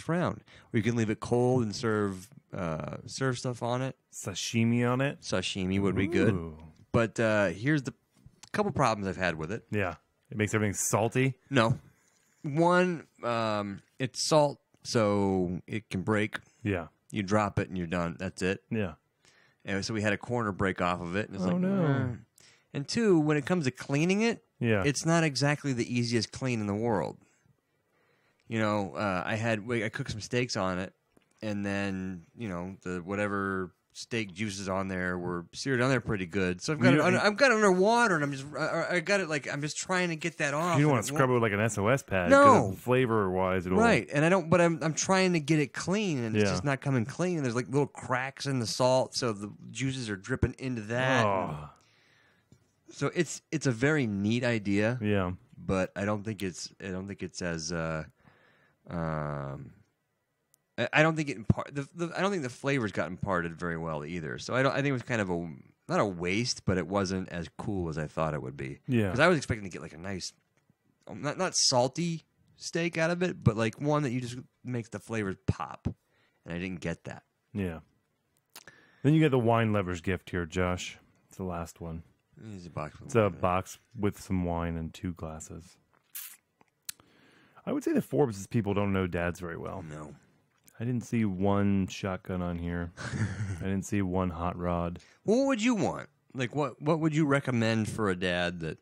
round. Or you can leave it cold and serve stuff on it. Sashimi on it? Sashimi would be good. Ooh. But here's the couple problems I've had with it. Yeah. It makes everything salty? No. One, it's salt, so it can break. Yeah. You drop it and you're done. That's it. Yeah. And so we had a corner break off of it. And it's no. And 2, when it comes to cleaning it, it's not exactly the easiest clean in the world. You know, I cooked some steaks on it, and then, you know, the whatever steak juices on there were seared on there pretty good. So I've got it underwater, and I'm just trying to get that off. You don't want to scrub it with like an SOS pad. No. Flavor-wise, it'll... Right, and I'm trying to get it clean, and it's just not coming clean. And there's like little cracks in the salt, so the juices are dripping into that. Oh. So it's a very neat idea. Yeah. But I don't think it's as I don't think I don't think the flavors got imparted very well either. So I think it was kind of not a waste, but it wasn't as cool as I thought it would be. Yeah. Because I was expecting to get like a nice, not salty steak out of it, but like one that you just makes the flavors pop, and I didn't get that. Yeah. Then you get the wine lover's gift here, Josh. It's the last one. It's a box. It's a box with some wine and 2 glasses. I would say the Forbes people don't know dads very well. No. I didn't see one shotgun on here. I didn't see one hot rod. Well, what would you want? Like, what would you recommend for a dad that...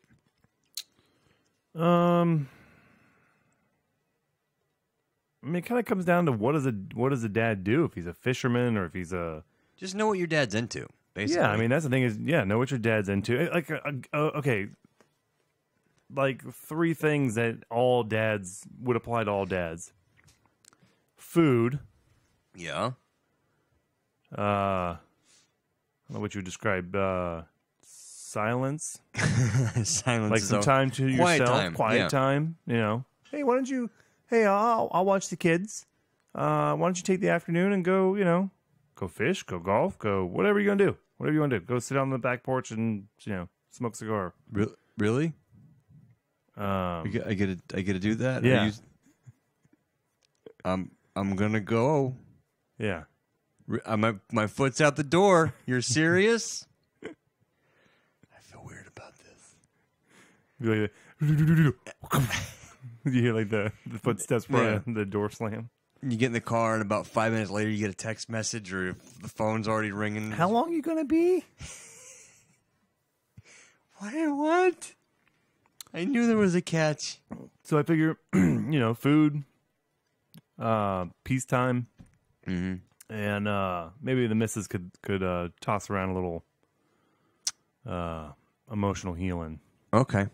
I mean, it kind of comes down to what does a dad do? If he's a fisherman or if he's a... Just know what your dad's into, basically. Yeah, I mean, that's the thing is, know what your dad's into. Like, okay, like 3 things that all dads would apply to all dads. Food. Yeah. I don't know what you would describe. Silence. Silence. Like some time to yourself. Quiet time. You know. Hey, why don't you... Hey, I'll watch the kids. Why don't you take the afternoon and go, go fish, go golf, go whatever you're gonna do. Whatever you want to do. Go sit on the back porch and smoke a cigar. Really? I get to do that. Yeah. I'm gonna go. Yeah. My foot's out the door. You're serious? I feel weird about this. You hear like the footsteps from the door slam. You get in the car, and about 5 minutes later, you get a text message, or the phone's already ringing. How long are you gonna be? What? I knew there was a catch. So I figure, food, peacetime, and maybe the missus could toss around a little emotional healing. Okay.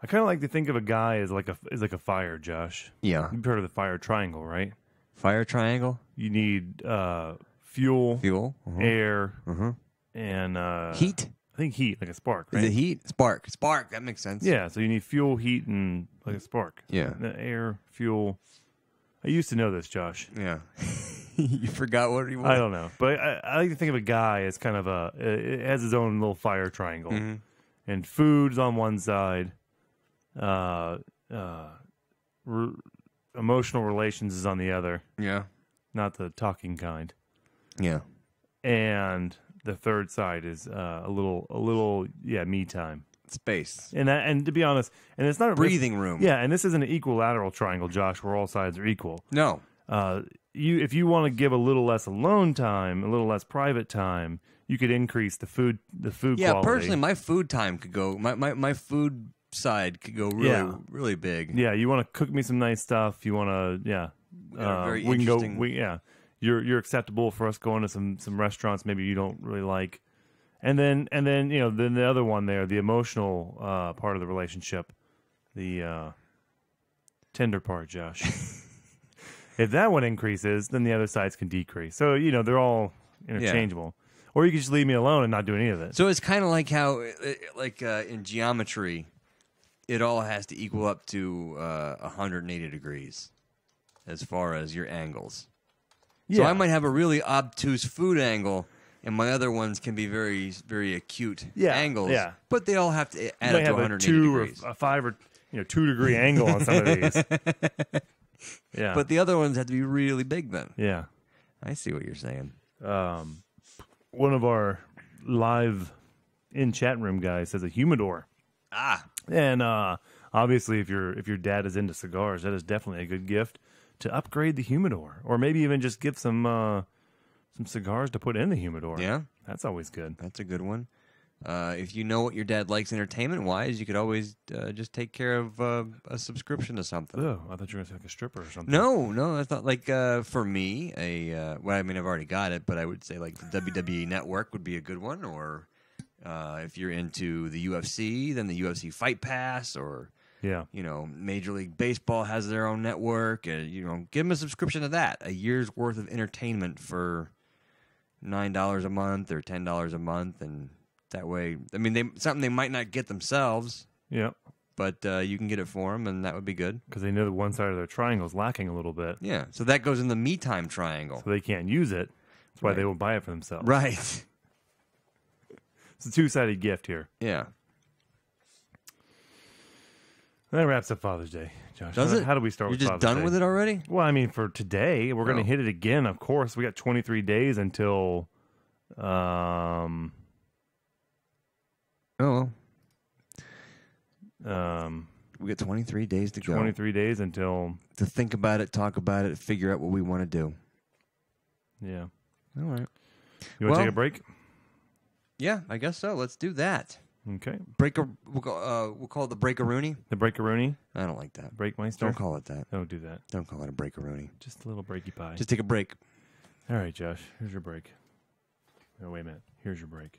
I kind of like to think of a guy as like a fire, Josh. Yeah. You've heard of the fire triangle, right? Fire triangle? You need fuel, air, and heat? I think heat, like a spark, right? Is it heat? Spark. That makes sense. Yeah, so you need fuel, heat, and like a spark. Yeah. Air, fuel. I used to know this, Josh. Yeah. You forgot what he was? I don't know. But I like to think of a guy as kind of it has his own little fire triangle. And food's on one side. Emotional relations is on the other. Yeah. Not the talking kind. Yeah. And the third side is a little me time. Space. And to be honest, and it's not a breathing room. Yeah, and this isn't an equalateral triangle, Josh, where all sides are equal. No. If you want to give a little less alone time, a little less private time, you could increase the food quality. Yeah, personally, my food time could go. My food side could go really big. Yeah, you want to cook me some nice stuff. You want to very we can go. interesting- You're acceptable for us going to some restaurants maybe you don't really like, and then then the other one there, the emotional part of the relationship, the tender part, Josh. If that one increases, then the other sides can decrease. So they're all interchangeable. Yeah. Or you can just leave me alone and not do any of it. So it's kind of like how, in geometry, it all has to equal up to 180 degrees as far as your angles. Yeah. So I might have a really obtuse food angle, and my other ones can be very, very acute angles. Yeah. But they all have to add up to 180 degrees. Or a 5 or 2 degree angle on some of these. Yeah. But the other ones have to be really big then. Yeah. I see what you're saying. One of our live in chat room guys says a humidor. And obviously, if your dad is into cigars, that is definitely a good gift to upgrade the humidor, or maybe even just give some cigars to put in the humidor. Yeah, that's always good. That's a good one. If you know what your dad likes entertainment-wise, you could always just take care of a subscription to something. Oh, I thought you were going to say like a stripper or something. No, that's not like for me. I've already got it, but I would say like the WWE Network would be a good one, or if you're into the UFC, then the UFC Fight Pass, or Major League Baseball has their own network. Give them a subscription to that. A year's worth of entertainment for $9 a month or $10 a month, and that way, something they might not get themselves. Yeah. But you can get it for them, and that would be good. Because they know that one side of their triangle is lacking a little bit. Yeah. So that goes in the me time triangle. So they can't use it. That's why they won't buy it for themselves. Right. It's a two-sided gift here. Yeah. That wraps up Father's Day, Josh. Does it? How do we start with Father's Day? You're just done with it already? Well, for today, we're going to hit it again, of course. We got 23 days until... We got 23 days to go. 23 days until... To think about it, talk about it, figure out what we want to do. Yeah. All right. You want to take a break? Yeah, I guess so. Let's do that. Okay. We'll call it the Breakaroonie. The Breakaroonie? I don't like that. Breakmeister? Don't call it that. Don't do that. Don't call it a Breakaroonie. Just a little breaky pie. Just take a break. All right, Josh. Here's your break. Oh, wait a minute. Here's your break.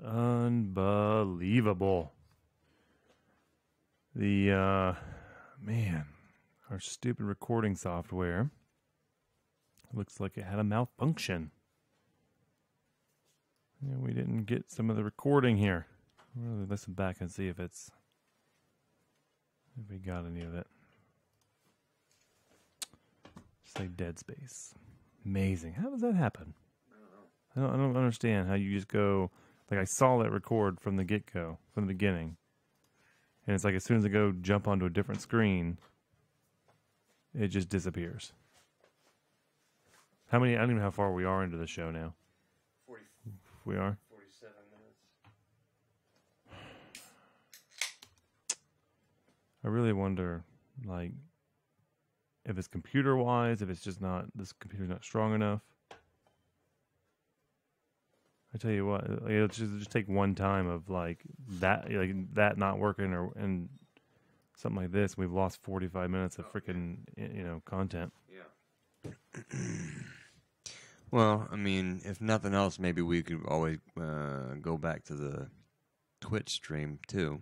Unbelievable. The, man, our stupid recording software looks like it had a malfunction. Yeah, we didn't get some of the recording here. We'll listen back and see if we got any of it. Say dead space. Amazing. How does that happen? I don't understand how you just go... Like, I saw that record from the get-go, from the beginning. And it's like as soon as I go jump onto a different screen, it just disappears. I don't even know how far we are into the show now. 40. We are? 47 minutes. I really wonder, like, if it's computer-wise, if it's just not, this computer's not strong enough. I tell you what, it'll just take one time of like that not working and something like this. We've lost 45 minutes of freaking content. Yeah. Well, I mean, if nothing else, maybe we could always go back to the Twitch stream too.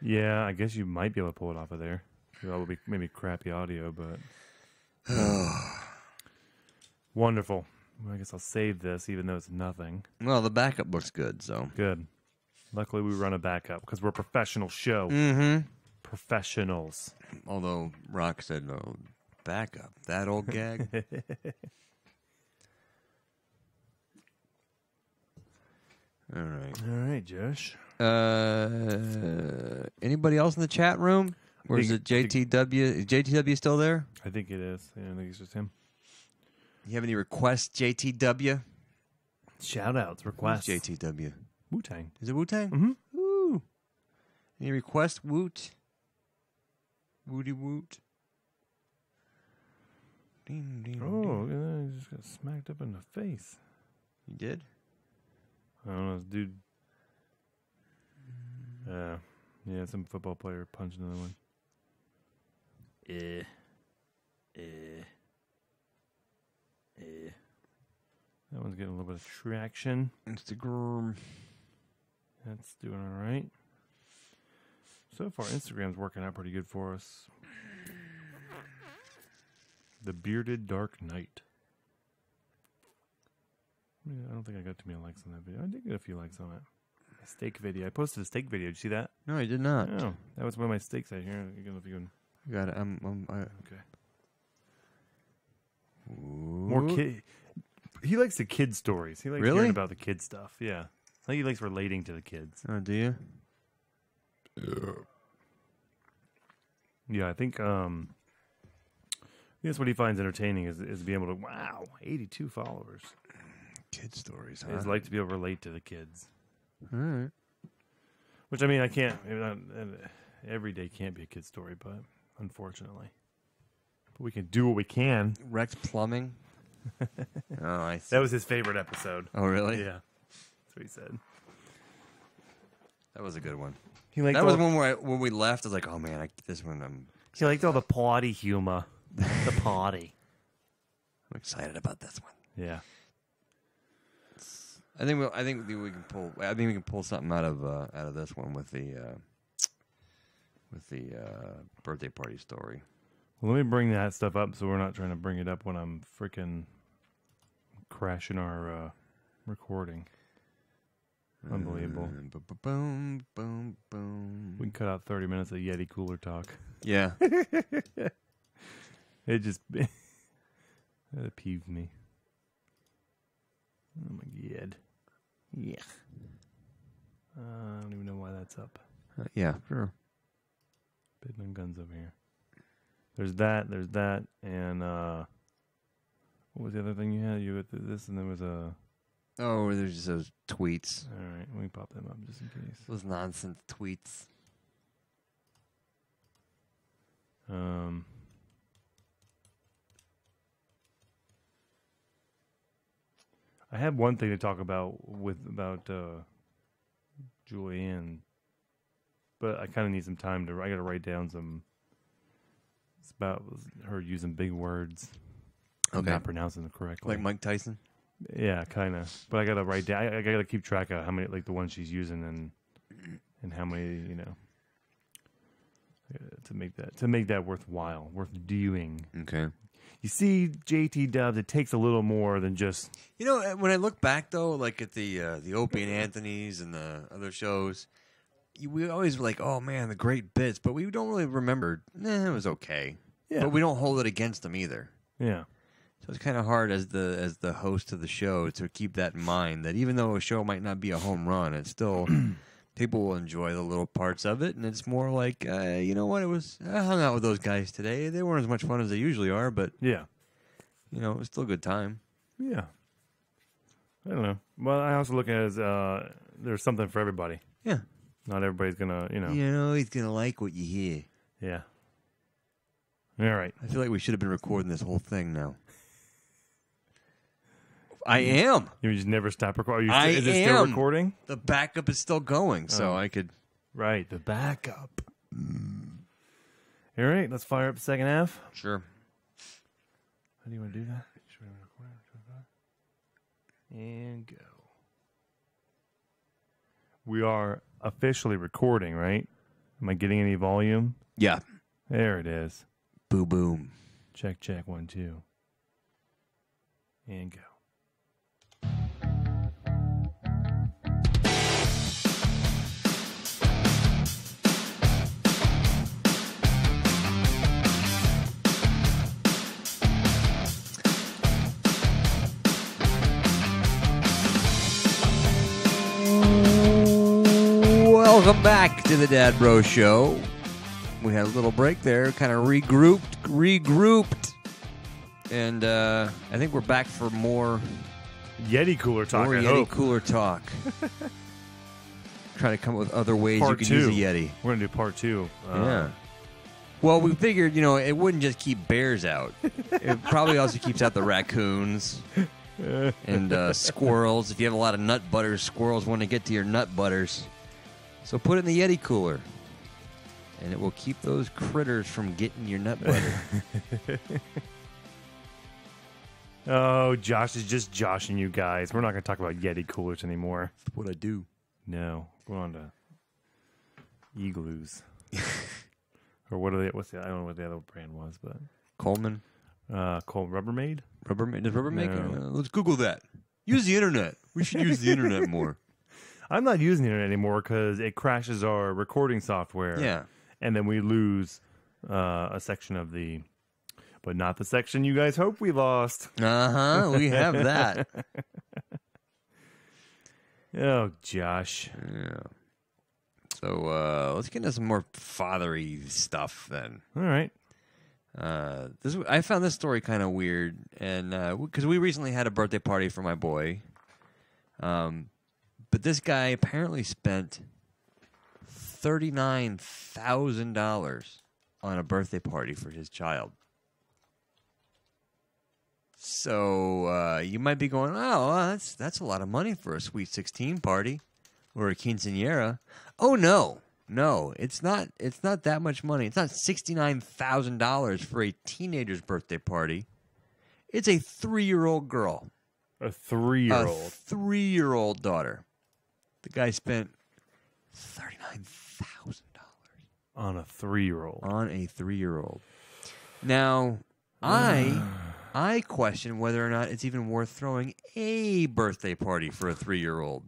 Yeah, I guess you might be able to pull it off of there. It'll be maybe crappy audio, but wonderful. Well, I guess I'll save this, even though it's nothing. Well, the backup looks good, so. Good. Luckily, we run a backup, because we're a professional show. Mm-hmm. Professionals. Although Rock said, no, backup. That old gag? All right. All right, Josh. Anybody else in the chat room? Or is it JTW? Is JTW still there? I think it is. Yeah, I think it's just him. You have any requests, JTW? Shout-outs, requests. Who's JTW? Wu-Tang. Is it Wu-Tang? Mm-hmm. Woo. Any requests, Woot? Woody Woot? Ding, ding, Oh, ding. look at that. He just got smacked up in the face. You did? I don't know, this dude. Yeah, some football player punched another one. That one's getting a little bit of traction. Instagram. That's doing all right. So far, Instagram's working out pretty good for us. The Bearded Dark Knight. Yeah, I don't think I got too many likes on that video. I did get a few likes on it. A steak video. I posted a steak video. Did you see that? No, I did not. Oh, that was one of my steaks out here. You can, if you can. Got it. Okay. Ooh. More kid. He likes the kid stories. He likes Really? hearing about the kid stuff. Yeah, I think he likes relating to the kids. Oh, do you? Yeah, I think That's what he finds entertaining is being able to, wow, 82 followers. Kid stories, huh? I'd like to be able to relate to the kids. All right. Which, I mean, I can't, every day can't be a kid story, but unfortunately. But we can do what we can. Rex Plumbing. Oh, I see. That was his favorite episode. Oh, really? Yeah. That's what he said. That was a good one. He liked That was one where when we left, I was like, oh, man, this one he liked all the potty humor. The potty. I'm excited about this one. Yeah. I think we can pull something out of this one with the birthday party story. Well, let me bring that stuff up so we're not trying to bring it up when I'm freaking crashing our recording. Unbelievable. Boom, boom, boom. We can cut out 30 minutes of Yeti cooler talk. Yeah. It just that peeved me. Oh my god. Yeah. I don't even know why that's up. Yeah, sure. Big Man Guns over here. There's that, and what was the other thing you had? You had this, and there was a... Oh, there's just those tweets. All right, let me pop them up just in case. Those nonsense tweets. I had one thing to talk about about Julianne, but I kind of need some time I got to write down some. It's about her using big words, and not pronouncing them correctly, Like Mike Tyson. Yeah, kind of. But I got to write down. I got to keep track of how many, like the ones she's using, and how many, to make that worthwhile, worth doing. Okay. You see, JT Dubs, it takes a little more than just... when I look back, though, like at the Opie and Anthony's and the other shows, we always were like, oh, man, the great bits, but we don't really remember, it was okay. Yeah. But we don't hold it against them either. Yeah. So it's kind of hard as the host of the show to keep that in mind, that even though a show might not be a home run, it's still... people will enjoy the little parts of it, and it's more like, you know what, I hung out with those guys today. They weren't as much fun as they usually are, but, yeah, it was still a good time. Yeah. I don't know. Well, I also look at it as there's something for everybody. Yeah. Not everybody's going to, You're always going to like what you hear. Yeah. All right. I feel like we should have been recording this whole thing now. I am. You just never stop recording? Is it still recording? The backup is still going, so I could... Right, the backup. All right, let's fire up the second half. Sure. How do you want to do that? And go. We are officially recording, right? Am I getting any volume? Yeah. There it is. Boom, boom. Check, 1, 2. And go. Welcome back to the Dad Bro Show. We had a little break there, kind of regrouped. And I think we're back for more Yeti cooler talk, More I Yeti hope. cooler talk. Try to come up with other ways Part you can two. use a Yeti. We're going to do part 2. Yeah. Well, we figured, it wouldn't just keep bears out. It probably also keeps out the raccoons and squirrels. If you have a lot of nut butters, squirrels want to get to your nut butters. So put it in the Yeti cooler, and it will keep those critters from getting your nut butter. Oh, Josh is just joshing you guys. We're not going to talk about Yeti coolers anymore. That's what I do. No. Go on to Igloos. Or what are they? I don't know what the other brand was, but Coleman? Called Rubbermaid? Rubbermaid? Does Rubbermaid? No. Let's Google that. Use the internet. We should use the internet more. I'm not using it anymore because it crashes our recording software. Yeah. And then we lose a section of but not the section you guys hope we lost. Uh-huh. We have that. Oh, Josh. Yeah. So let's get into some more fathery stuff then. All right. I found this story kind of weird, and because we recently had a birthday party for my boy, but this guy apparently spent $39,000 on a birthday party for his child. So you might be going, oh, that's a lot of money for a Sweet 16 party or a quinceañera. Oh no, it's not. It's not that much money. It's not $69,000 for a teenager's birthday party. It's a 3-year-old girl. A 3-year-old. A 3-year-old daughter. The guy spent $39,000 on a 3-year-old. On a 3-year-old. Now, I question whether or not it's even worth throwing a birthday party for a 3-year-old,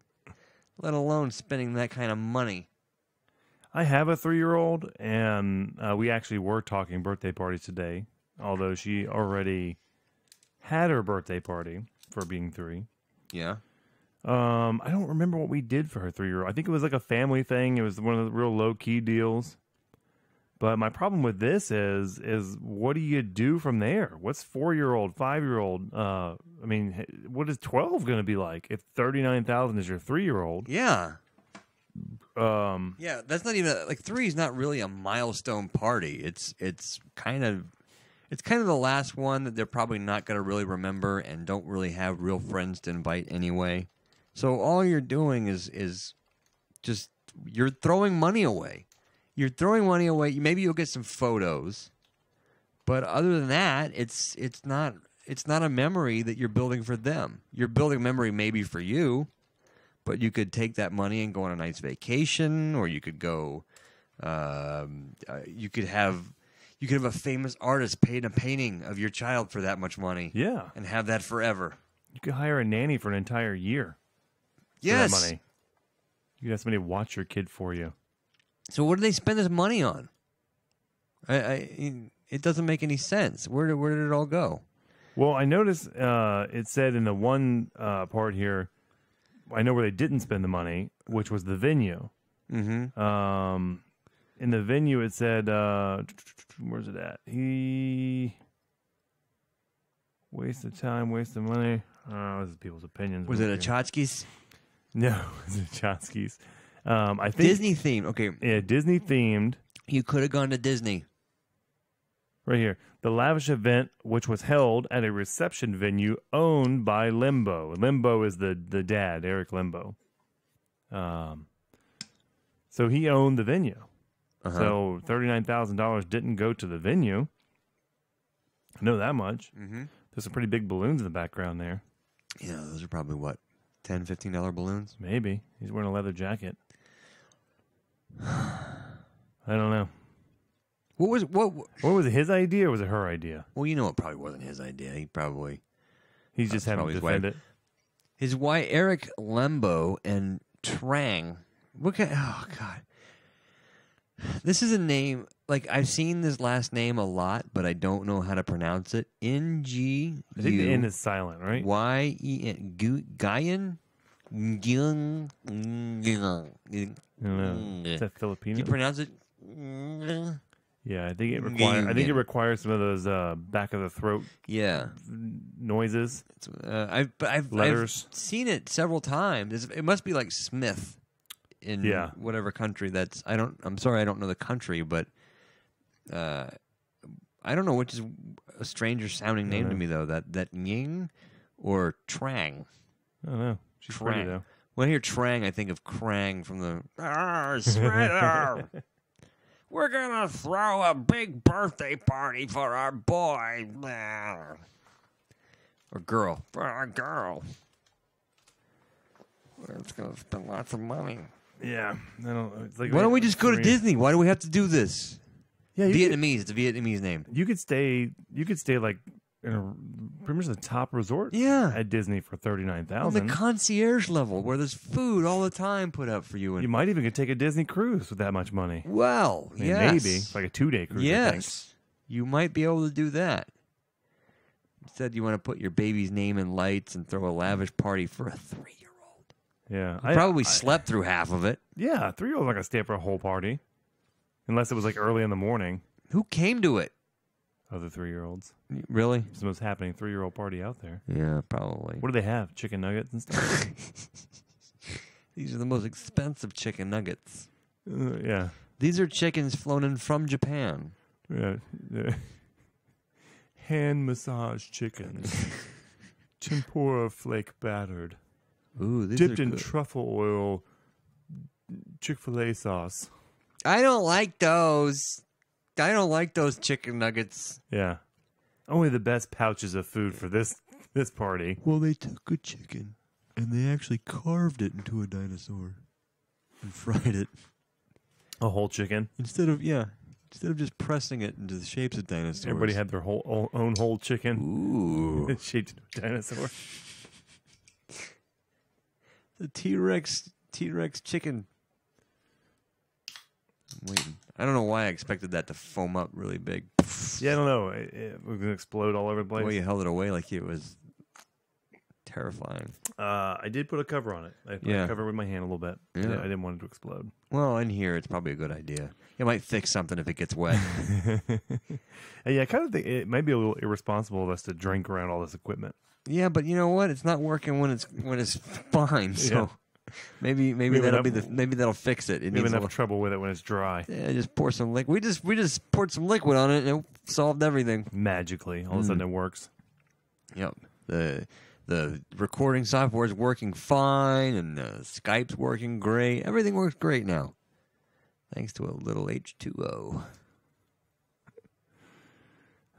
let alone spending that kind of money. I have a 3-year-old, and we actually were talking birthday parties today, although she already had her birthday party for being 3. Yeah. I don't remember what we did for her 3-year-old. I think it was like a family thing. It was one of the real low-key deals. But my problem with this is what do you do from there? What's 4-year-old, 5-year-old? I mean, what is 12 going to be like if 39,000 is your 3-year-old? Yeah. Yeah, that's not even like 3 is not really a milestone party. It's kind of the last one that they're probably not going to really remember and don't really have real friends to invite anyway. So all you're doing is just you're throwing money away. You're throwing money away. Maybe you'll get some photos, but other than that, it's not a memory that you're building for them. You're building a memory maybe for you, but you could take that money and go on a nice vacation, or you could go. You could have a famous artist paint a painting of your child for that much money. Yeah, and have that forever. You could hire a nanny for an entire year. Yes, for that money. You could have somebody watch your kid for you. So what do they spend this money on? It doesn't make any sense. Where did it all go? Well, I noticed it said in the one part here, I know where they didn't spend the money, which was the venue. Mm-hmm. In the venue, it said, where's it at? He wasted time, wasted money. This is people's opinions. Was it a Chotchki's? No, it was a Chotchki's. I think Disney themed. Okay. Yeah, Disney themed. You could have gone to Disney. Right here. The lavish event, which was held at a reception venue owned by Limbo. Limbo is the dad, Eric Limbo. So he owned the venue. Uh-huh. So $39,000 didn't go to the venue. I know that much. Mm-hmm. There's some pretty big balloons in the background there. Yeah, those are probably what, $10, $15 balloons? Maybe. He's wearing a leather jacket. I don't know. What was it, his idea or was it her idea? Well, you know, it probably wasn't his idea. He's just having to defend it. His wife, Eric Lembo and Trang. Oh God, this is a name. Like, I've seen this last name a lot, but I don't know how to pronounce it. N-G-U. I think the N is silent, right? Y-E-N. Guyan? I don't know. Is that Filipino? Do you pronounce it? Yeah, I think it requires some of those back of the throat noises. I've seen it several times. It must be like Smith in whatever country that's. I'm sorry, I don't know the country, but I don't know which is a stranger sounding name to me though. That Ying or Trang. I don't know. She's pretty though. When I hear Trang, I think of Krang from the Shredder. We're gonna throw a big birthday party for our boy. Or girl. For our girl. It's gonna spend lots of money. Yeah. It's like, why don't we just go to Disney? Why do we have to do this? Yeah, Vietnamese. It's a Vietnamese name. You could stay like in pretty much the top resort at Disney for $39,000. On the concierge level, where there's food all the time put up for you. And you might even could take a Disney cruise with that much money. Well, maybe. It's like a 2-day cruise, I think. You might be able to do that. Instead, you want to put your baby's name in lights and throw a lavish party for a 3-year-old. Yeah. You probably slept through half of it. Yeah, a 3-year-old's not going to stay up for a whole party. Unless it was like early in the morning. Who came to it? other 3-year-olds. Really? It's the most happening 3-year-old party out there. Yeah, probably. What do they have? Chicken nuggets and stuff? These are the most expensive chicken nuggets. Yeah. These are chickens flown in from Japan. Yeah. Hand massage chickens. Tempura flake battered. Ooh, these Dipped are in good. truffle oil Chick-fil-A sauce. I don't like those. I don't like those chicken nuggets. Yeah. Only the best pouches of food for this party. Well, they took a chicken and they actually carved it into a dinosaur and fried it. A whole chicken. Instead of just pressing it into the shapes of dinosaurs. Everybody had their own whole chicken. Ooh. Shaped into a dinosaur. The T-Rex chicken. I'm waiting. I don't know why I expected that to foam up really big. Yeah, I don't know. It was going to explode all over the place. The way you held it away like it was terrifying. I did put a cover on it. I put a cover with my hand a little bit. Yeah. I didn't want it to explode. Well, in here, it's probably a good idea. It might fix something if it gets wet. Yeah, I kind of think it might be a little irresponsible of us to drink around all this equipment. Yeah, but you know what? It's not working when it's fine. So maybe that'll fix it. It We have needs enough trouble with it when it's dry. Yeah, just pour some liquid. We just poured some liquid on it and it solved everything. Magically, all of a sudden it works. Yep. The recording software is working fine, and Skype's working great. Everything works great now, thanks to a little H2O.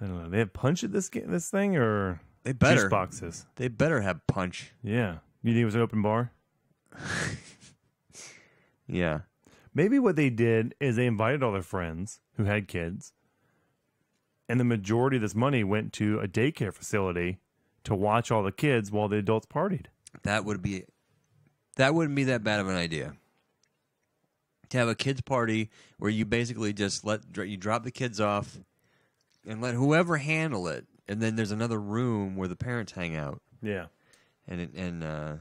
I don't know. They have punch at this thing, or They better. juice boxes? They better have punch. Yeah. You think it was an open bar? Yeah. Maybe what they did is they invited all their friends who had kids, and the majority of this money went to a daycare facility to watch all the kids while the adults partied. That wouldn't be that bad of an idea. To have a kids party where you basically just you drop the kids off and let whoever handle it, and then there's another room where the parents hang out. Yeah. And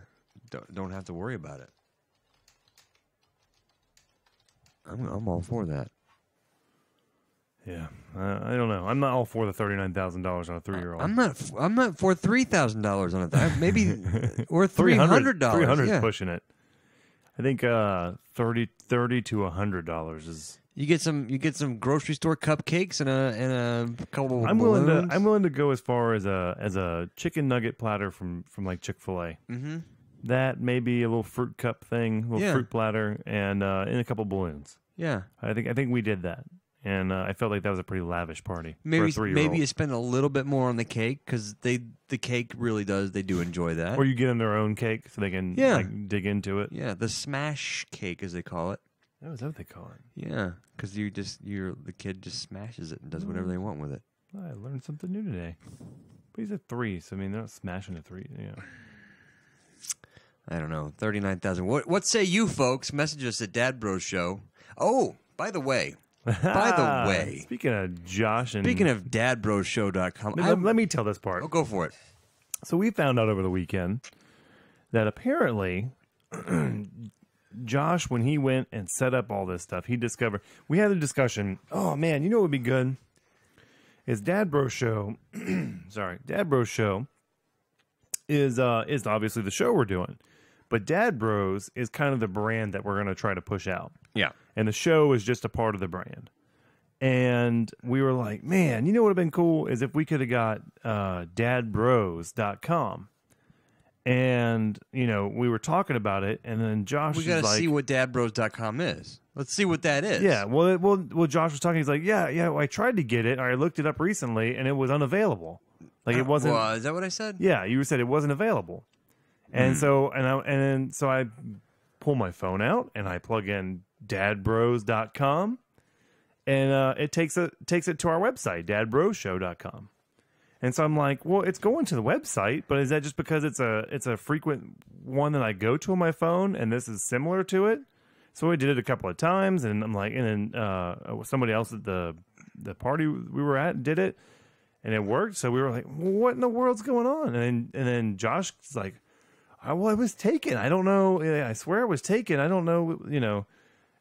don't have to worry about it. I'm all for that. Yeah. I don't know. I'm not all for the $39,000 on a 3-year-old. I'm not for $3,000 on it. Maybe or $300. $300 Yeah. is pushing it. I think $30 to $100 is. You get some grocery store cupcakes and a couple of I'm balloons. willing to go as far as a chicken nugget platter from like Chick-fil-A. Mm-hmm. That maybe a little fruit cup thing, a little fruit platter, and a couple balloons. Yeah. I think we did that, and I felt like that was a pretty lavish party for a Maybe 3-year-old. you spend a little bit more on the cake because the cake really does. They do enjoy that. Or you get them their own cake so they can like, dig into it. Yeah, the smash cake as they call it. Oh, is that what they call it? Yeah, because the kid just smashes it and does whatever they want with it. I learned something new today. But he's at 3, so I mean they're not smashing a 3. Yeah. I don't know. 39,000. What say you folks? Message us at Dad Bros Show. Oh, by the way. Speaking of Josh and Speaking of dadbroshow.com. let me tell this part. Oh, go for it. So we found out over the weekend that apparently Josh, when he went and set up all this stuff, he discovered, we had a discussion. Oh man, you know what would be good? Is Dad Bro Show Dad Bro Show is obviously the show we're doing. But Dad Bros is kind of the brand that we're going to try to push out. Yeah. And the show is just a part of the brand. And we were like, man, you know what would have been cool is if we could have got dadbros.com. And, you know, we were talking about it, and then Josh We was got to like... see what dadbros.com is. Let's see what that is. Yeah, well, Josh was talking. He's like, yeah, well, I tried to get it. I looked it up recently, and it was unavailable. Like, it wasn't... Well, is that what I said? Yeah, you said it wasn't available. And so I pull my phone out and I plug in dadbros.com, and it takes it to our website, dadbroshow.com. And so I'm like, well, it's going to the website, but is that just because it's a frequent one that I go to on my phone and this is similar to it? So we did it a couple of times, and I'm like, and then somebody else at the party we were at did it, and it worked. So we were like, well, what in the world's going on? And then Josh's like, well, it was taken. I don't know. I swear it was taken. I don't know, you know.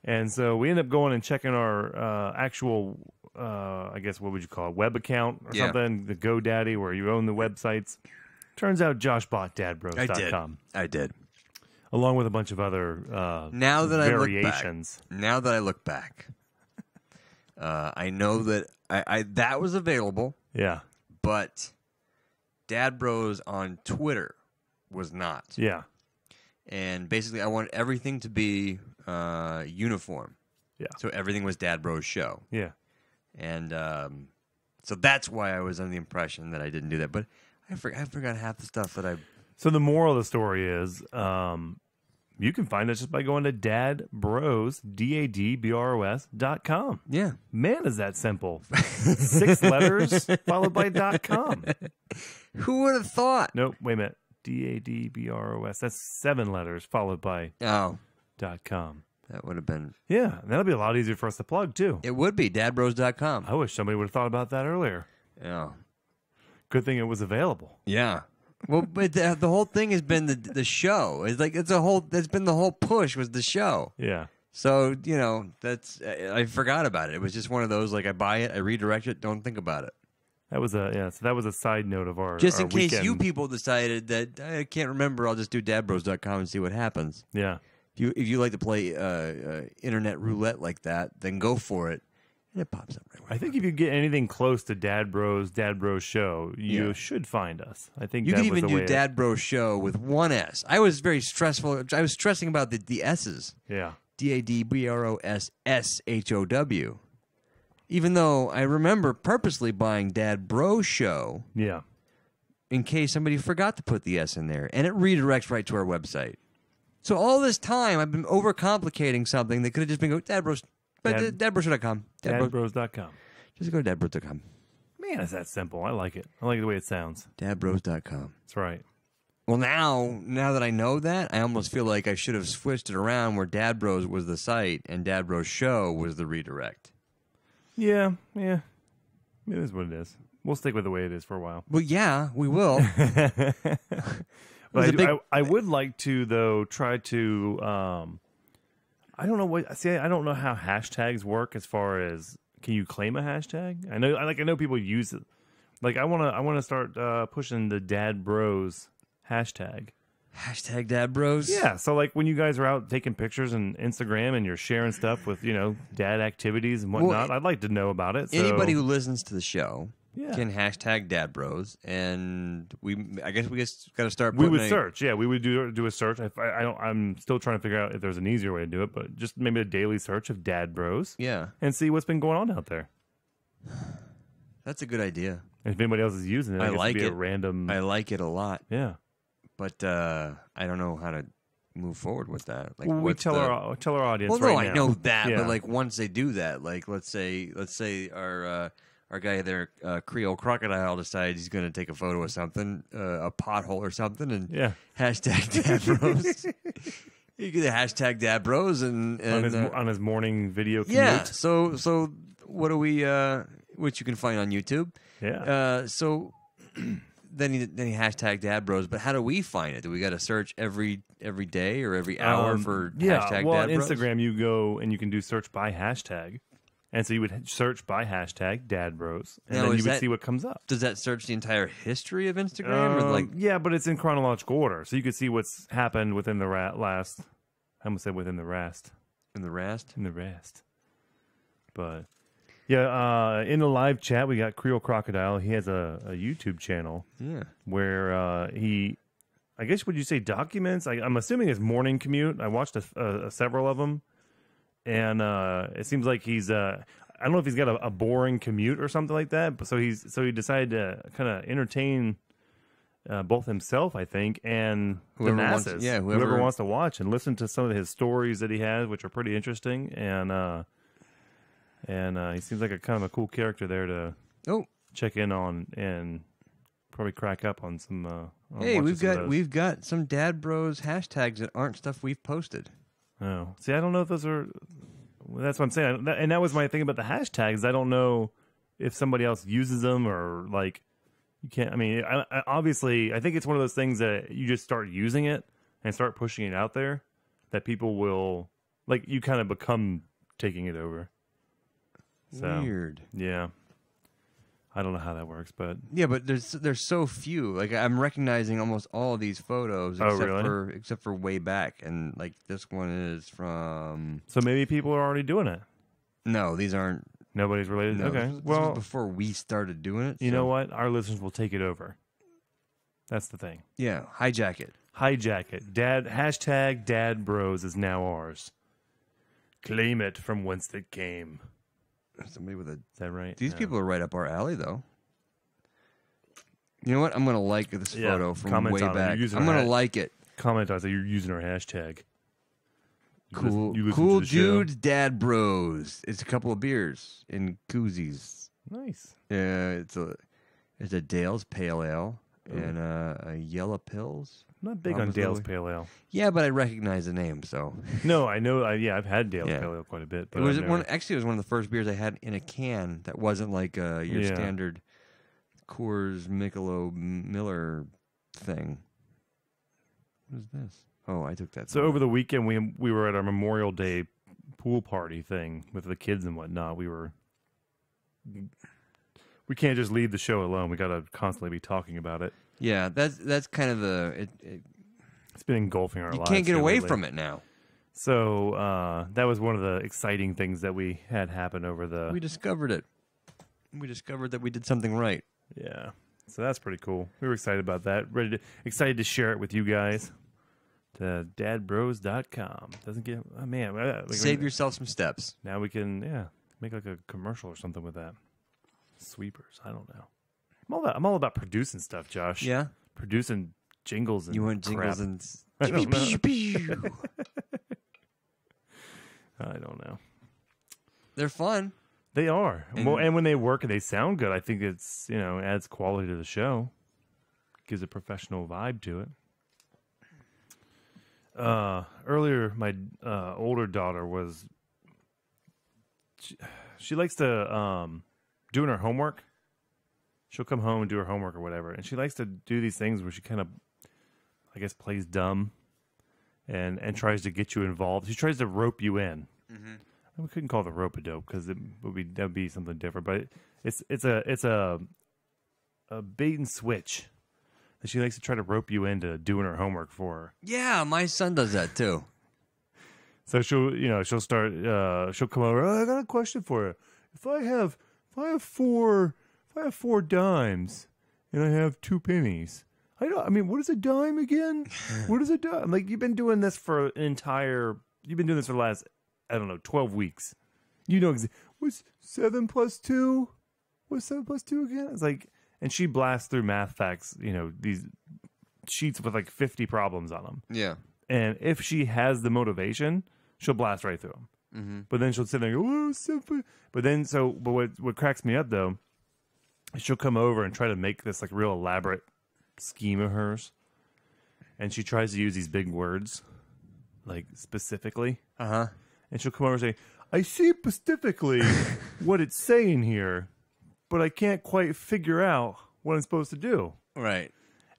And so we ended up going and checking our actual I guess what would you call it, web account or Yeah. something, the GoDaddy where you own the websites. Turns out Josh bought dadbros.com. I did. Along with a bunch of other Now that variations. I look back, I know that I that was available, Yeah. but Dad Bros on Twitter was not. Yeah. And basically, I wanted everything to be uniform. Yeah. So everything was Dad Bros show. Yeah. And so that's why I was under the impression that I didn't do that. But I forgot half the stuff that I... So the moral of the story is you can find us just by going to dadbros, dadbros.com. Yeah. Man, is that simple. 6 letters followed by .com. Who would have thought? Nope, wait a minute. dadbros. That's 7 letters followed by Oh, .com. that would have been... Yeah, that'll be a lot easier for us to plug, too. It would be, dadbros.com. I wish somebody would have thought about that earlier. Yeah. Good thing it was available. Yeah. Well, but the whole thing has been the show. It's like that's been the whole push was the show. Yeah. So, you know, that's I forgot about it. It was just one of those like I buy it, I redirect it, don't think about it. That was so that was a side note of our Just our in case weekend. you people decided that I can't remember, I'll just do dadbros.com and see what happens. Yeah. If you like to play internet roulette like that, then go for it. And it pops up right away. I think if you get anything close to Dad Bros Show, you Yeah. should find us. I think You that can was even the way do Dad Bros Show with one S. I was very stressful. I was stressing about the S's. Yeah. DADBROSSHOW. Even though I remember purposely buying Dad Bro Show Yeah. in case somebody forgot to put the S in there, and it redirects right to our website. So all this time, I've been overcomplicating something that could have just been go Dad Bros, dadbros.com. Dadbros.com. Just go to dadbros.com. Man, it's that simple. I like it. I like the way it sounds. Dadbros.com. That's right. Well, now that I know that, I almost feel like I should have switched it around where Dad Bros was the site and Dad Bros Show was the redirect. Yeah. It is what it is. We'll stick with the way it is for a while. Well, yeah, we will. But I would like to, though, try to... I don't know I don't know how hashtags work as far as... Can you claim a hashtag? I know people use it. Like, I want to start pushing the Dad Bros hashtag. Hashtag Dad Bros. Yeah, so like when you guys are out taking pictures on Instagram and you're sharing stuff with, dad activities and whatnot, I'd like to know about it. So. Anybody who listens to the show Yeah. can hashtag Dad Bros, and I guess we just got to start. We would search. Yeah, we would do a search. I'm still trying to figure out if there's an easier way to do it, but just maybe a daily search of Dad Bros. Yeah, and see what's been going on out there. that's a good idea. And if anybody else is using it, I guess like it'd be it. a random. I like it a lot, Yeah. but I don't know how to move forward with that. Like, Well, we what's tell our audience. Well, no, right I now. know that, Yeah. but like once they do that, like let's say our guy there, Creole Crocodile, decides he's going to take a photo of something, a pothole or something, and Yeah. hashtag Dad Bros. You get the hashtag Dad Bros and on his morning video commute. yeah. So what do we? Which you can find on YouTube. Yeah. So then he hashtag Dad Bros. But how do we find it? Do we got to search every day or every hour for hashtag well, Dad on Bros? Instagram, you go and you can do search by hashtag. And so you would search by hashtag Dad Bros. And Now, then is you would that- see what comes up. Does that search the entire history of Instagram? Or like, Yeah, but it's in chronological order. So you could see what's happened within the last... I almost said within the rest. in the rest? In the rest. But... Yeah, in the live chat, we got Creole Crocodile. He has a YouTube channel Yeah. where he... I guess, would you say documents? I'm assuming his morning commute. I watched several of them. And it seems like he's I don't know if he's got a boring commute or something like that. But so he decided to kind of entertain both himself, I think, and Whoever the wants- masses. yeah, whoever whoever- wants to watch and listen to some of his stories that he has, which are pretty interesting. And he seems like a kind of a cool character there to check in on and probably crack up on some. On Hey, watching some of those. we've got some Dad Bros hashtags that aren't stuff we've posted. Oh, see, I don't know if those are. Well, that's what I'm saying, and that was my thing about the hashtags. I don't know if somebody else uses them or like you can't. I mean, obviously, I think it's one of those things that you just start using it and start pushing it out there that people will like. You kind of become taking it over. So, Weird. Yeah. I don't know how that works, but Yeah, but there's so few. Like I'm recognizing almost all of these photos except for way back, and like this one is from. So maybe people are already doing it. No, these aren't. Nobody's related. No, Okay, this was before we started doing it. You know what? Our listeners will take it over. That's the thing. Yeah, hijack it. Hijack it. Hashtag Dad Bros is now ours. Claim it from whence it came. Somebody with a. Is that right? These people are right up our alley, though. You know what? I'm gonna like this photo from way back. I'm gonna like it. Comment on it. You're using our hashtag. Cool dudes, dad bros. It's a couple of beers in koozies. Nice. Yeah, it's a Dale's Pale Ale and a Yellow Pills. I'm not big on Dale's Pale Ale. Yeah, but I recognize the name, so. No, I know. I've had Dale's Pale Ale quite a bit. But it was one of the first beers I had in a can that wasn't like your standard Coors Michelob Miller thing. What is this? Oh, I took that. So over the weekend, we were at our Memorial Day pool party thing with the kids and whatnot. We can't just leave the show alone. We got to constantly be talking about it. Yeah, that's kind of it's been engulfing our lives. You can't get away from it now. So that was one of the exciting things that we had happen over the. We discovered it. We discovered that we did something right. Yeah, so that's pretty cool. We were excited about that. Excited to share it with you guys. To dadbros.com. Doesn't get save yourself some steps. Now we can make like a commercial or something with that. Sweepers. I don't know. I'm all about producing stuff, Josh. Yeah, producing jingles and you want jingles crap. and. I don't know. They're fun. They are, and when they work and they sound good, I think it's adds quality to the show. Gives a professional vibe to it. Earlier, my older daughter was. She likes to doing her homework. She'll come home and do her homework or whatever, and she likes to do these things where she kind of, I guess, plays dumb, and tries to get you involved. She tries to rope you in. Mm-hmm. We couldn't call it a rope-a-dope because that'd be something different. But it's a bait and switch. That she likes to try to rope you into doing her homework for her. Yeah, my son does that too. So she'll start. She'll come over. Oh, I got a question for you. If I have 4 dimes and I have 2 pennies, what is a dime again? What is a dime? I'm like, you've been doing this for You've been doing this for the last 12 weeks. What's 7 plus 2? What's 7 plus 2 again? It's like. And she blasts through math facts, these sheets with like 50 problems on them. Yeah. And if she has the motivation, she'll blast right through them. Mm-hmm. But then she'll sit there and go, oh, simple. But what cracks me up, though, is she'll come over and try to make this like real elaborate scheme of hers. And she tries to use these big words, like specifically. Uh-huh. And she'll come over and say, I see specifically what it's saying here. But I can't quite figure out what I'm supposed to do. Right.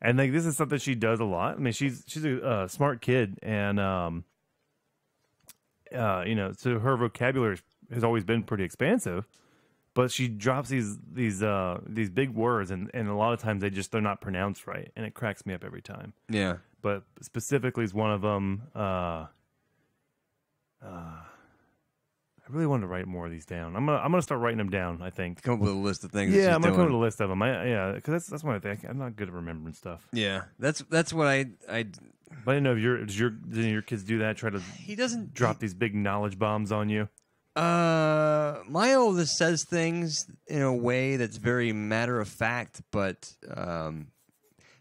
And like this is something she does a lot. I mean, she's a smart kid, and so her vocabulary has always been pretty expansive. But she drops these big words, and a lot of times they're not pronounced right, and it cracks me up every time. Yeah. But specifically is one of them. I really wanted to write more of these down. I'm gonna start writing them down. I think. Come up with a list of things. Yeah, I'm gonna come up with a list of them. Because that's one of the things. I'm not good at remembering stuff. Yeah, that's what I. But I didn't know if didn't your kids do that? Try to drop these big knowledge bombs on you. My oldest says things in a way that's very matter of fact, but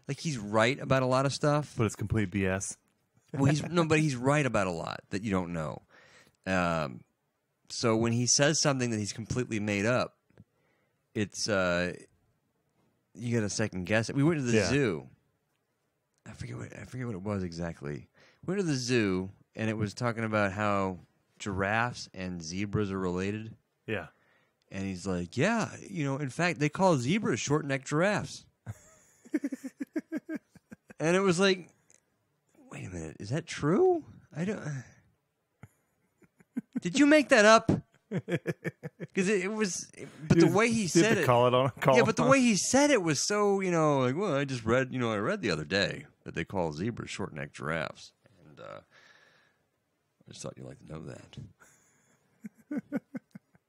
like he's right about a lot of stuff. But it's complete BS. Well, but he's right about a lot that you don't know. So when he says something that he's completely made up, it's you got to second guess it. We went to the zoo. I forget what it was exactly. We went to the zoo and it was talking about how giraffes and zebras are related. Yeah. And he's like, yeah, in fact, they call zebras short-necked giraffes. And it was like, wait a minute, is that true? I don't. Did you make that up? Because it was, but the way he You have said to it, call yeah, but the on. way he said it was so, like, well, I just read, I read the other day that they call zebras short-necked giraffes, and I just thought you'd like to know that.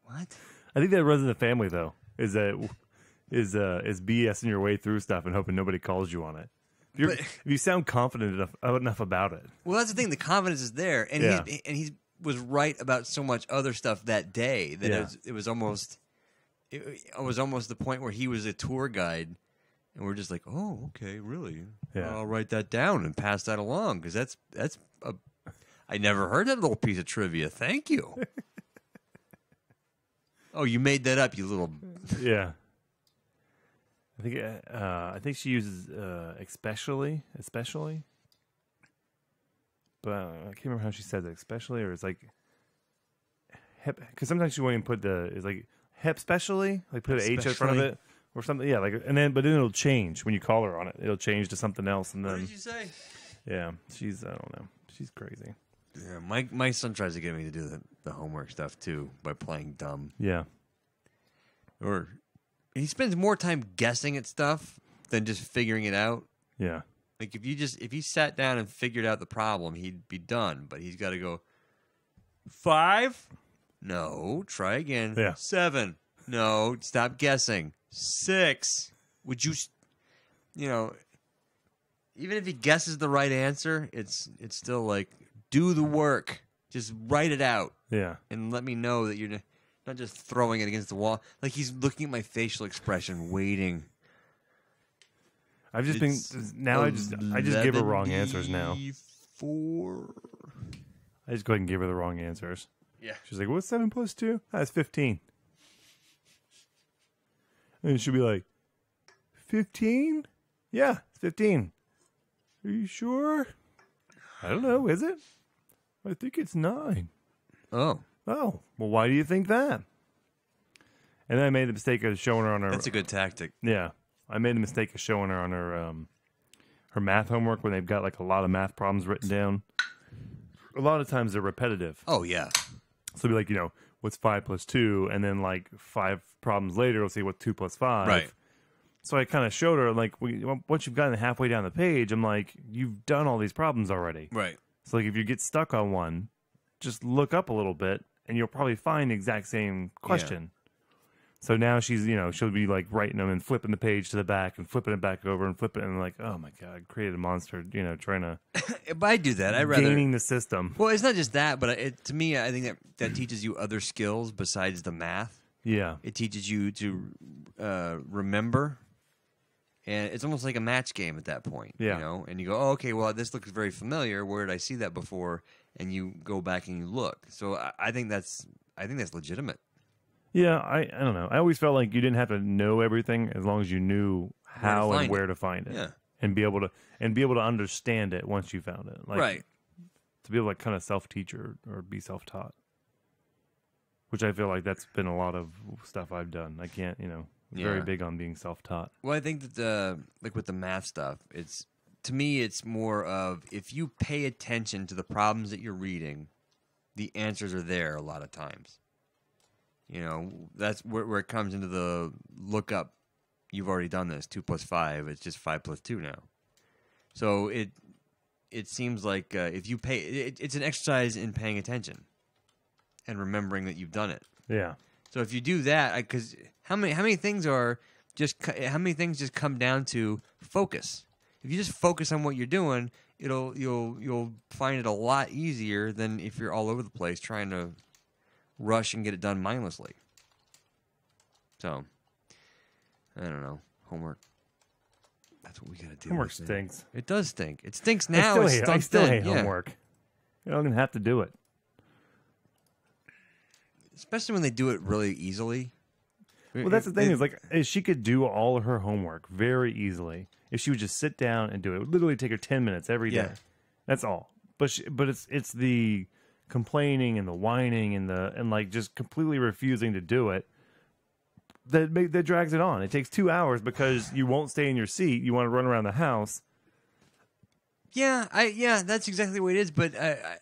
What? I think that runs in the family though. Is BSing your way through stuff and hoping nobody calls you on it. If you sound confident enough about it. Well, that's the thing. The confidence is there, and he was right about so much other stuff that day that it was almost the point where he was a tour guide, and we're just like, oh, okay, really? Yeah. I'll write that down and pass that along because I never heard that little piece of trivia. Thank you. Oh, you made that up, you little. Yeah. I think she uses especially, but I can't remember how she says it. Especially, or it's like hep. Because sometimes she won't even put it's like hep specially, like put an H in front of it or something. Yeah, like but then it'll change when you call her on it. It'll change to something else, and then. What did you say? Yeah, I don't know. She's crazy. Yeah, my son tries to get me to do the homework stuff too by playing dumb. Yeah. Or he spends more time guessing at stuff than just figuring it out. Yeah. Like if he sat down and figured out the problem, he'd be done. But he's got to go 5. No, try again. Yeah. 7. No, stop guessing. 6. Would you? Even if he guesses the right answer, it's still like do the work. Just write it out. Yeah. And let me know that you're not just throwing it against the wall. Like he's looking at my facial expression, waiting. I've just been now. I just give her wrong answers now. 4. I just go ahead and give her the wrong answers. Yeah. She's like, "What's 7 plus 2? That's 15." And she'll be like, 15? Yeah, it's 15. Are you sure? I don't know. Is it? I think it's 9. Oh. Oh, well, why do you think that? And then I made the mistake of showing her on her. That's a good tactic. Yeah, I made the mistake of showing her on her math homework when they've got like a lot of math problems written down. A lot of times they're repetitive. Oh yeah. So it'll be like, what's 5 plus 2, and then like 5 problems later, we'll see what's 2 plus 5. Right. So I kind of showed her like, once you've gotten halfway down the page, I'm like, you've done all these problems already. Right. So like, if you get stuck on one, just look up a little bit, and you'll probably find the exact same question. Yeah. So now she's, she'll be like writing them and flipping the page to the back and flipping it back over and flipping it, and like, oh my God, created a monster, trying to. But I do that. I rather gaining the system. Well, it's not just that, but to me, I think that teaches you other skills besides the math. Yeah. It teaches you to remember, and it's almost like a match game at that point. Yeah. And you go, oh, okay, well, this looks very familiar. Where did I see that before? And you go back and you look. So I think that's legitimate. Yeah, I don't know. I always felt like you didn't have to know everything as long as you knew how and where to find it. Yeah. And be able to understand it once you found it. Like, right. To be able to kind of self-teach or be self-taught. Which I feel like that's been a lot of stuff I've done. I can't, very big on being self-taught. Well, I think that like with the math stuff, to me it's more of if you pay attention to the problems that you're reading, the answers are there a lot of times. That's where it comes into the look up. You've already done this. 2 plus 5. It's just 5 plus 2 now. So it seems like if you pay, it's an exercise in paying attention and remembering that you've done it. Yeah. So if you do that, because how many things just come down to focus. If you just focus on what you're doing, you'll find it a lot easier than if you're all over the place trying to rush and get it done mindlessly. So, I don't know. Homework. That's what we got to do. Homework stinks. It does stink. It stinks now. I still hate homework. You don't even have to do it. Especially when they do it really easily. Well, that's the thing is like she could do all of her homework very easily if she would just sit down and do it. It would literally take her 10 minutes every day. Yeah. That's all. But it's the complaining and the whining and like just completely refusing to do it that drags it on. It takes 2 hours because you won't stay in your seat. You want to run around the house. Yeah, that's exactly what it is. But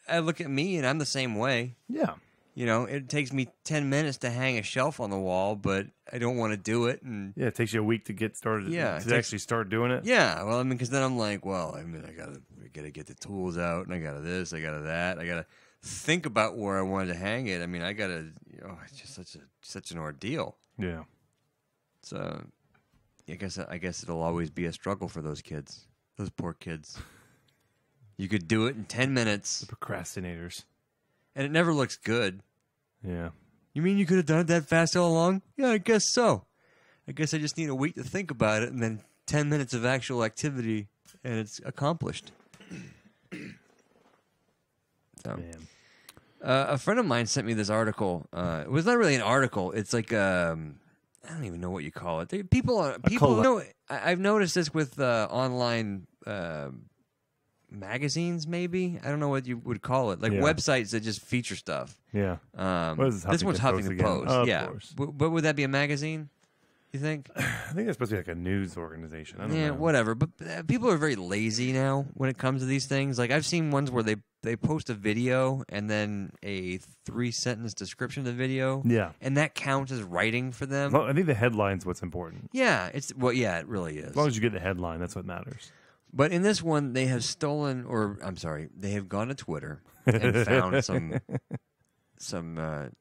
I look at me and I'm the same way. Yeah. it takes me 10 minutes to hang a shelf on the wall, but I don't want to do it. And Yeah, it takes you a week to get started. Yeah, to actually start doing it. yeah, well, because then I'm like, I gotta get the tools out, and I gotta this, I gotta that, I gotta think about where I wanted to hang it. I gotta, it's just such an ordeal. Yeah. So, I guess it'll always be a struggle for those kids, those poor kids. You could do it in 10 minutes. The procrastinators. And it never looks good. Yeah. You mean you could have done it that fast all along? Yeah, I guess so. I guess I just need a week to think about it and then 10 minutes of actual activity and it's accomplished. So, Man. a friend of mine sent me this article. It was not really an article. It's like, I don't even know what you call it. I've noticed this with online magazines, maybe. I don't know what you would call it, like websites that just feature stuff. Yeah. What is this one's Huffington Post. Oh, yeah, of course. But would that be a magazine? You think? I think that's supposed to be like a news organization. I don't know. Whatever. But people are very lazy now when it comes to these things. Like I've seen ones where they post a video and then a 3-sentence description of the video. Yeah. And that counts as writing for them. Well, I think the headline's what's important. Yeah, it really is. As long as you get the headline, that's what matters. But in this one, they have they have gone to Twitter and found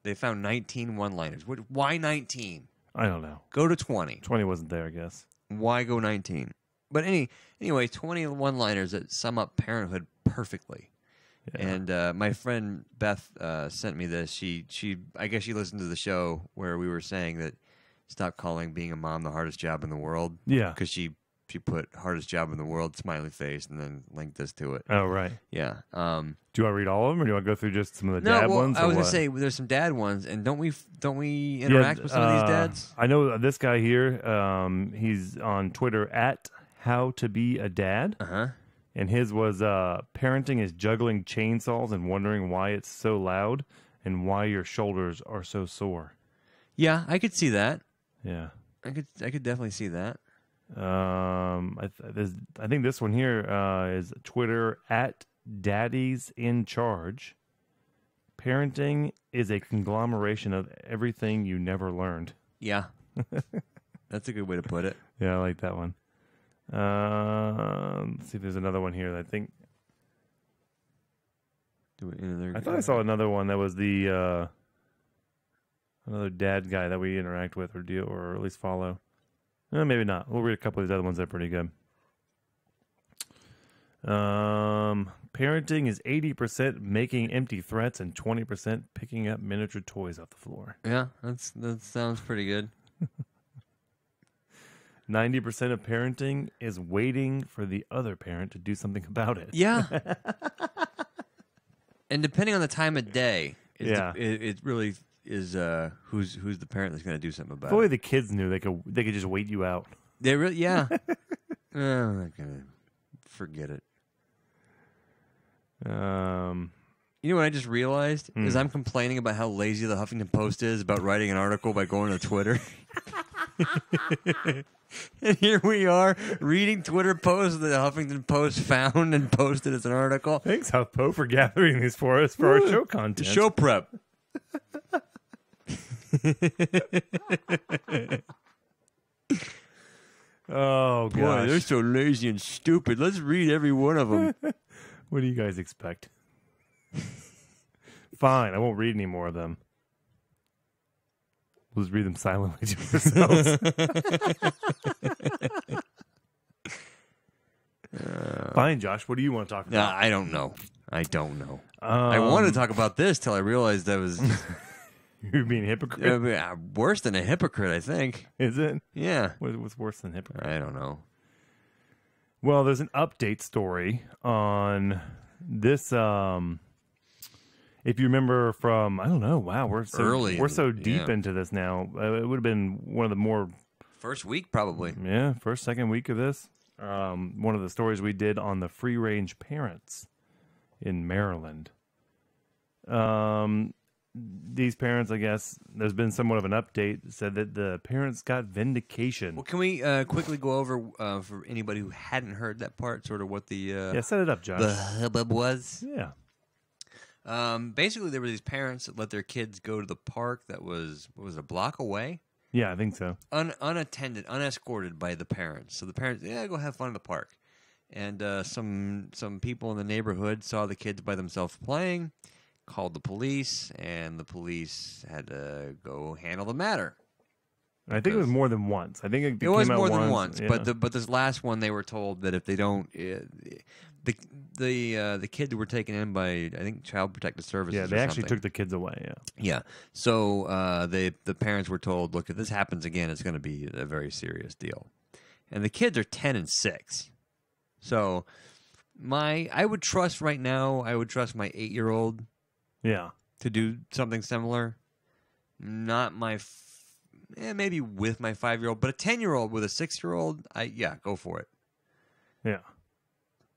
they found 19 one-liners. Why 19? I don't know. Go to 20. 20 wasn't there, I guess. Why go 19? But anyway, 20 one-liners that sum up parenthood perfectly. Yeah. And my friend Beth sent me this. I guess she listened to the show where we were saying that stop calling being a mom the hardest job in the world. Yeah. Because she put hardest job in the world, smiley face, and then linked this to it. Oh, right. Yeah. Do you want to read all of them, or do you want to go through just some of the dad ones? I was going to say, there's some dad ones, and don't we interact with some of these dads? I know this guy here, he's on Twitter at howtobeadad. Uh-huh. And his was, parenting is juggling chainsaws and wondering why it's so loud and why your shoulders are so sore. Yeah, I could see that. Yeah. I could definitely see that. I think this one here is Twitter at Daddy's in Charge. Parenting is a conglomeration of everything you never learned. Yeah, that's a good way to put it. Yeah, I like that one. Let's see if there's another one here that I think. I thought I saw another one that was the another dad guy that we interact with or at least follow. Maybe not. We'll read a couple of these other ones that are pretty good. Parenting is 80% making empty threats and 20% picking up miniature toys off the floor. Yeah, that sounds pretty good. 90% of parenting is waiting for the other parent to do something about it. Yeah. And depending on the time of day, it really is who's the parent that's going to do something about it. If only the kids knew they could just wait you out. They really, yeah. I'm not gonna forget it. You know what I just realized is I'm complaining about how lazy the Huffington Post is about writing an article by going to Twitter. And here we are reading Twitter posts that the Huffington Post found and posted as an article. Thanks, HuffPo, for gathering these for us for our show content. Show prep. Oh, gosh. Boy, they're so lazy and stupid. Let's read every one of them. What do you guys expect? Fine, I won't read any more of them. We'll just read them silently to ourselves. Fine, Josh. What do you want to talk about? I don't know. I wanted to talk about this till I realized I was you're being a hypocrite. Worse than a hypocrite, I think. Is it? Yeah. What's worse than hypocrite? I don't know. Well, there's an update story on this. If you remember from, I don't know. Wow, we're so deep into this now. It would have been one of the more first week, probably. Yeah, second week of this. One of the stories we did on the free range parents in Maryland. These parents, I guess, there's been somewhat of an update, said that the parents got vindication. Well, can we quickly go over, for anybody who hadn't heard that part, sort of what the... set it up, Josh. The hubbub was? Yeah. Basically, there were these parents that let their kids go to the park that was, what was it, a block away? Yeah, I think so. Unattended, unescorted by the parents. So the parents, yeah, go have fun in the park. And some people in the neighborhood saw the kids by themselves playing, called the police, and the police had to go handle the matter. I think it was more than once. I think it was came out more than once. Yeah. But this last one, they were told that if they don't, the kids were taken in by, I think, Child Protective Services. Yeah, they actually took the kids away. Yeah. Yeah. So the parents were told, look, if this happens again, it's going to be a very serious deal. And the kids are 10 and 6. So I would trust right now. I would trust my 8-year-old. Yeah. To do something similar. Not my. Maybe with my 5-year-old, but a 10-year-old with a 6-year-old, go for it. Yeah.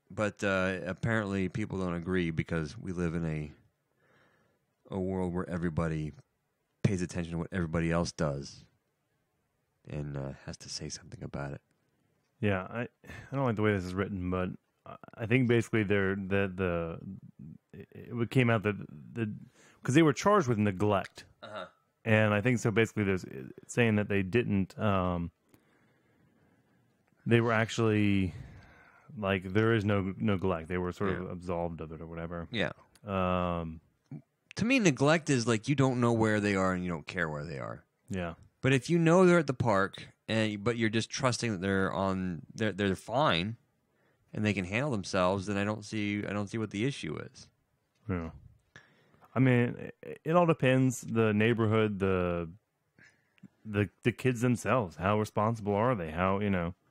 But apparently people don't agree because we live in a world where everybody pays attention to what everybody else does and has to say something about it. Yeah, I don't like the way this is written, but I think basically it came out that because they were charged with neglect. Uh-huh. And I think so. Basically, there's saying that they didn't. They were actually like there is no neglect. They were sort of absolved of it or whatever. Yeah. To me, neglect is like you don't know where they are and you don't care where they are. Yeah. But if you know they're at the park but you're just trusting that they're fine and they can handle themselves, then I don't see what the issue is. Yeah. I mean, it all depends. The neighborhood, the kids themselves. How responsible are they? How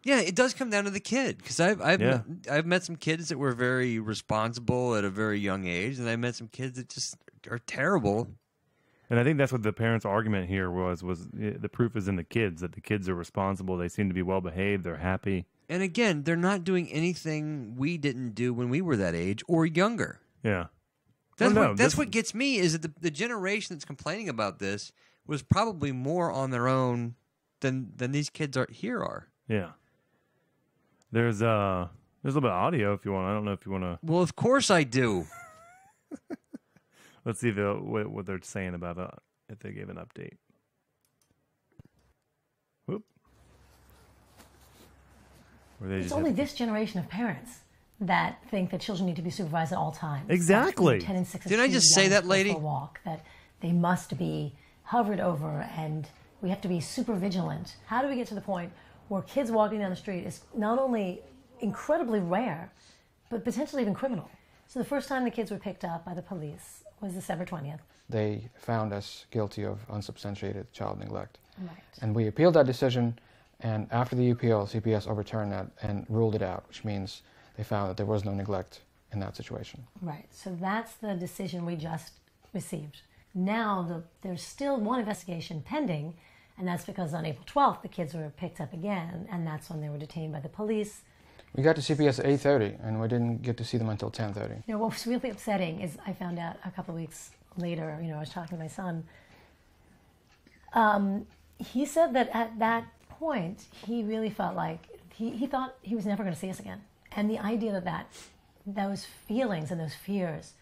Yeah, it does come down to the kid because I've met some kids that were very responsible at a very young age, and I met some kids that just are terrible. And I think that's what the parents' argument here was the proof is in the kids, that the kids are responsible. They seem to be well behaved. They're happy. And again, they're not doing anything we didn't do when we were that age or younger. Yeah. That's what gets me is that the generation that's complaining about this was probably more on their own than these kids are. Yeah. There's a little bit of audio if you want. I don't know if you want to. Well, of course I do. Let's see what they're saying about if they gave an update. Whoop. It's only this generation of parents that think that children need to be supervised at all times. Exactly. 10 and 6 Did I just say that, lady? For a walk, that they must be hovered over, and we have to be super vigilant. How do we get to the point where kids walking down the street is not only incredibly rare, but potentially even criminal? So the first time the kids were picked up by the police was December 20th. They found us guilty of unsubstantiated child neglect. Right. And we appealed that decision, and after the appeal, CPS overturned that and ruled it out, which means they found that there was no neglect in that situation. Right. So that's the decision we just received. Now there's still one investigation pending, and that's because on April 12th the kids were picked up again, and that's when they were detained by the police. We got to CPS at 8:30, and we didn't get to see them until 10:30. You know, what was really upsetting is I found out a couple of weeks later, I was talking to my son. He said that at that point, he really felt like he thought he was never going to see us again. And the idea that those feelings and those fears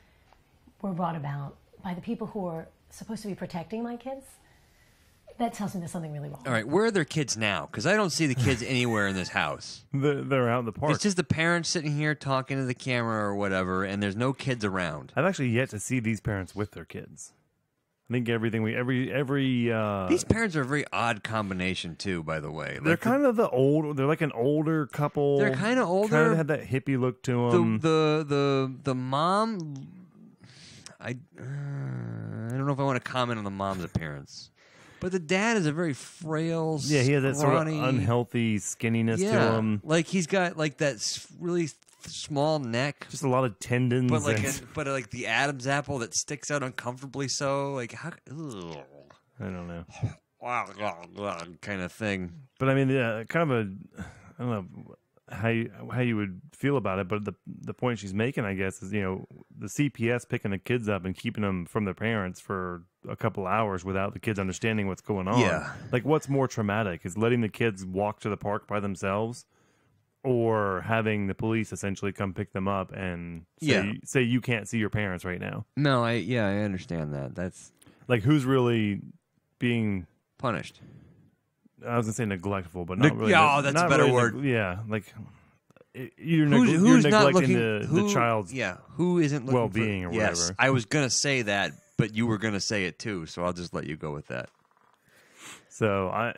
were brought about by the people who are supposed to be protecting my kids, that tells me there's something really wrong. All right, where are their kids now? Because I don't see the kids anywhere in this house. They're out in the park. It's just the parents sitting here talking to the camera or whatever, and there's no kids around. I've actually yet to see these parents with their kids. I think these parents are a very odd combination too, by the way. They're kind of they're like an older couple. They're kind of older. Kind of had that hippie look to them. The mom, I don't know if I want to comment on the mom's appearance. But the dad is a very frail, yeah, he has that scrawny, sort of unhealthy skinniness to him. Like he's got like that really small neck, just a lot of tendons, but like the Adam's apple that sticks out uncomfortably. So like how? Ugh. I don't know, kind of thing. But I mean, kind of I don't know how you would feel about it. But the point she's making, I guess, is the CPS picking the kids up and keeping them from their parents for a couple hours without the kids understanding what's going on. Yeah, like what's more traumatic is letting the kids walk to the park by themselves, or having the police essentially come pick them up and say you can't see your parents right now. No, I understand that. That's like who's really being punished. I was gonna say neglectful, but not really. Yeah, that's a better really word. Yeah, like you're who's neglecting not looking the child's who isn't looking well-being for, or yes, whatever. I was gonna say that, but you were gonna say it too, so I'll just let you go with that. So I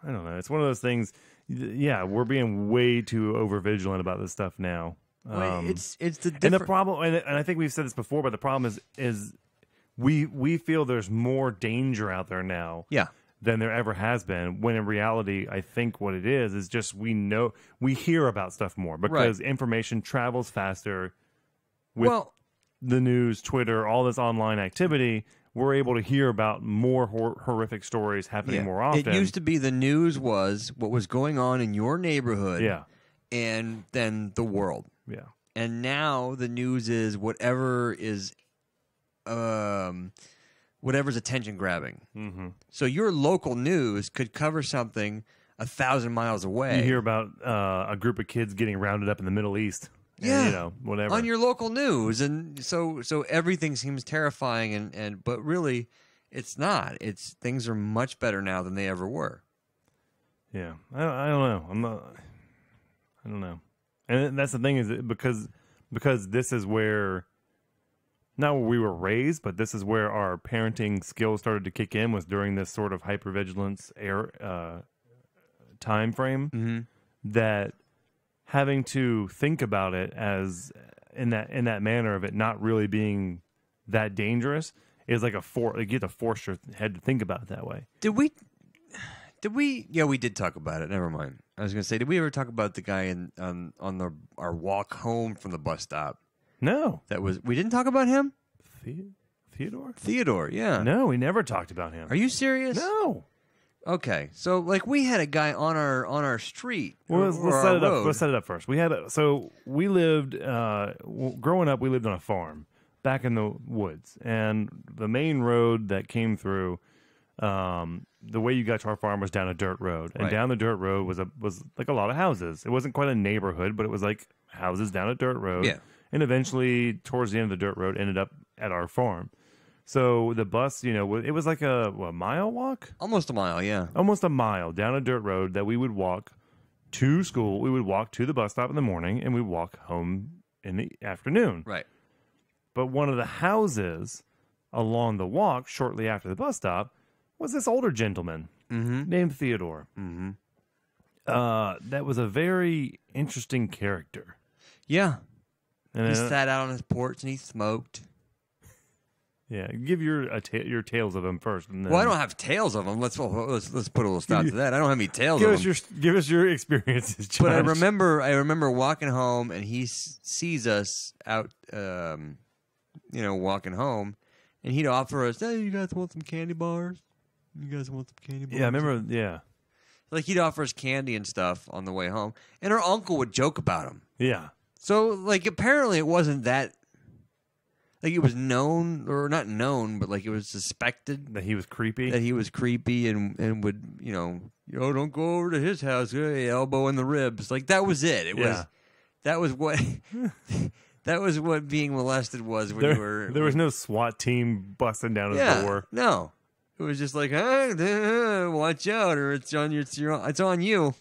don't know. It's one of those things. Yeah, we're being way too over vigilant about this stuff now. It's the and the problem, and I think we've said this before, but the problem is we feel there's more danger out there now. Yeah. Than there ever has been, when in reality, I think what it is just we hear about stuff more because information travels faster with the news, Twitter, all this online activity. We're able to hear about more horrific stories happening more often. It used to be the news was what was going on in your neighborhood and then the world. Yeah. And now the news is whatever's attention grabbing. Mm-hmm. So your local news could cover something 1,000 miles away. You hear about a group of kids getting rounded up in the Middle East. Yeah, and, whatever on your local news, and so everything seems terrifying, and but really, it's not. It's things are much better now than they ever were. Yeah, I don't know. I don't know, and that's the thing is because this is where. Not where we were raised, but this is where our parenting skills started to kick in. Was during this sort of hypervigilance time frame that having to think about it as in that manner of it not really being that dangerous is like you get to force your head to think about it that way. Did we? Yeah, we did talk about it. Never mind. I was going to say, did we ever talk about the guy on our walk home from the bus stop? No. We didn't talk about him? Theodore? Theodore, yeah. No, we never talked about him. Are you serious? No. Okay. So like we had a guy on our street. Well, let's set it up. Road. Let's set it up first. We lived growing up, we lived on a farm back in the woods, and the main road that came through the way you got to our farm was down a dirt road, and down the dirt road was like a lot of houses. It wasn't quite a neighborhood, but it was like houses down a dirt road. Yeah. And eventually, towards the end of the dirt road, ended up at our farm. So the bus, it was like a mile walk? Almost a mile, yeah. Almost a mile down a dirt road that we would walk to school. We would walk to the bus stop in the morning, and we'd walk home in the afternoon. Right. But one of the houses along the walk, shortly after the bus stop, was this older gentleman named Theodore. Mm-hmm. That was a very interesting character. Yeah. And he sat out on his porch and he smoked. Yeah, give your tales of him first. And then I don't have tales of him. Let's put a little stop to that. I don't have any tales give of us him. Give us your experiences, Josh. But I remember walking home and he sees us out, walking home, and he'd offer us, "Hey, you guys want some candy bars? You guys want some candy bars?" Yeah, I remember. Yeah, like he'd offer us candy and stuff on the way home, and our uncle would joke about him. Yeah. So, like, apparently it wasn't that, like, it was known, or not known, but, like, it was suspected. That he was creepy? That he was creepy and would, don't go over to his house, elbow in the ribs. Like, that was it. That was what being molested was when you were. There was no SWAT team busting down his door. No. It was just like, hey, watch out, or it's on you.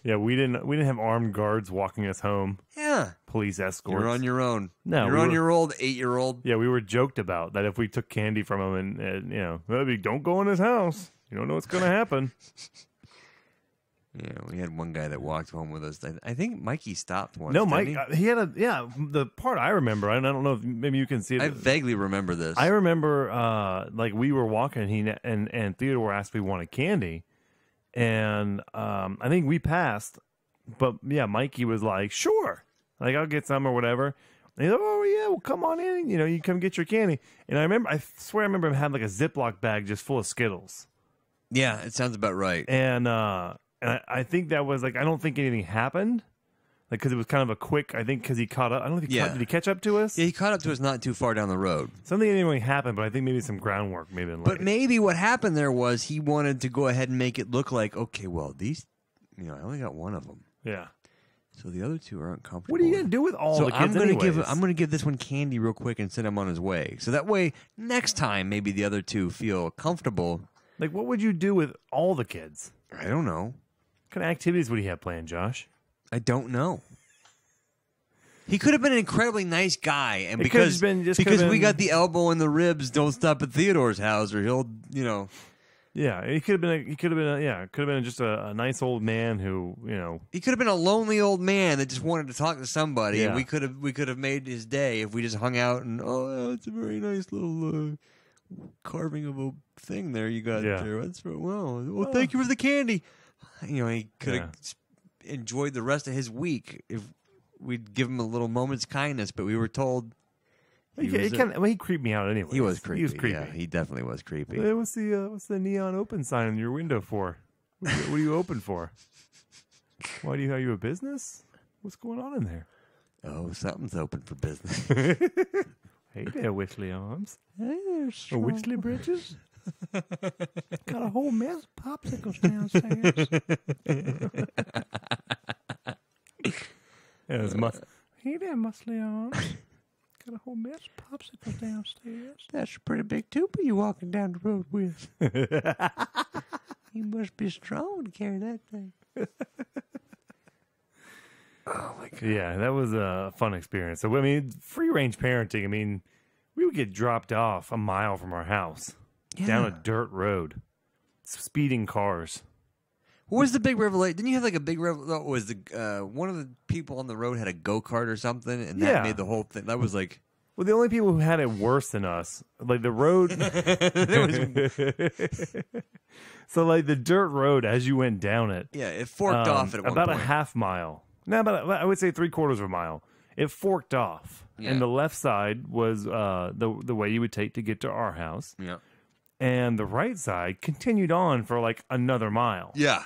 Yeah, we didn't have armed guards walking us home. Yeah, police escorts. You're on your own. No, you're on your old 8-year-old. Yeah, we were joked about that if we took candy from him and don't go in his house. You don't know what's going to happen. Yeah, we had one guy that walked home with us. I think Mikey stopped once. No, Mike, he had the part I remember, and I don't know if maybe you can see it. I vaguely remember this. I remember, like, we were walking, and Theodore asked if we wanted candy, and I think we passed, but yeah, Mikey was like, sure, like, I'll get some or whatever. And he's like, oh yeah, well, come on in, you come get your candy. And I swear I remember him having like a Ziploc bag just full of Skittles. Yeah, it sounds about right. And I think that was like, I don't think anything happened, like, because it was kind of a quick. I think because he caught up. I don't know if did he catch up to us? Yeah, he caught up to us not too far down the road. Something didn't really happen, but I think maybe some groundwork maybe. But maybe what happened there was he wanted to go ahead and make it look like, okay, well, these, I only got one of them. Yeah. So the other two aren't comfortable. What are you gonna do with all the kids? I'm gonna give this one candy real quick and send him on his way. So that way, next time maybe the other two feel comfortable. Like, what would you do with all the kids? I don't know. What kind of activities would you have planned, Josh? I don't know. He could have been an incredibly nice guy, and It because could've been- we got the elbow and the ribs, don't stop at Theodore's house, or he'll, Yeah, he could have been just a nice old man who, he could have been a lonely old man that just wanted to talk to somebody, Yeah. and we could have made his day if we just hung out and it's a very nice little carving of a thing there you got there. That's well, thank you for the candy. He could have enjoyed the rest of his week if we'd give him a little moment's kindness, but we were told he creeped me out anyway. he was creepy. He was creepy. Yeah, he definitely was creepy. Hey, what's the neon open sign in your window for? What are you open for? Are you a business? What's going on in there? Oh, something's open for business. Hey there, Whistly Arms. Hey there, Or Whistly Bridges. Got a whole mess of popsicles downstairs. Hey there, Muscly Arms. Got a whole mess of popsicles downstairs. That's a pretty big tuba you walking down the road with. You must be strong to carry that thing. Oh, my God. Yeah, that was a fun experience. So, free range parenting, we would get dropped off a mile from our house down a dirt road, speeding cars. What was the big revelation? Didn't you have like a big revelation? Was the one of the people on the road had a go-kart or something, and that made the whole thing? That was like... Well, the only people who had it worse than us, like the road... So, like the dirt road, as you went down it... Yeah, it forked off at one about point. a half mile. No, I would say 3/4 of a mile. It forked off. Yeah. And the left side was the way you would take to get to our house. Yeah. And the right side continued on for like another mile. Yeah.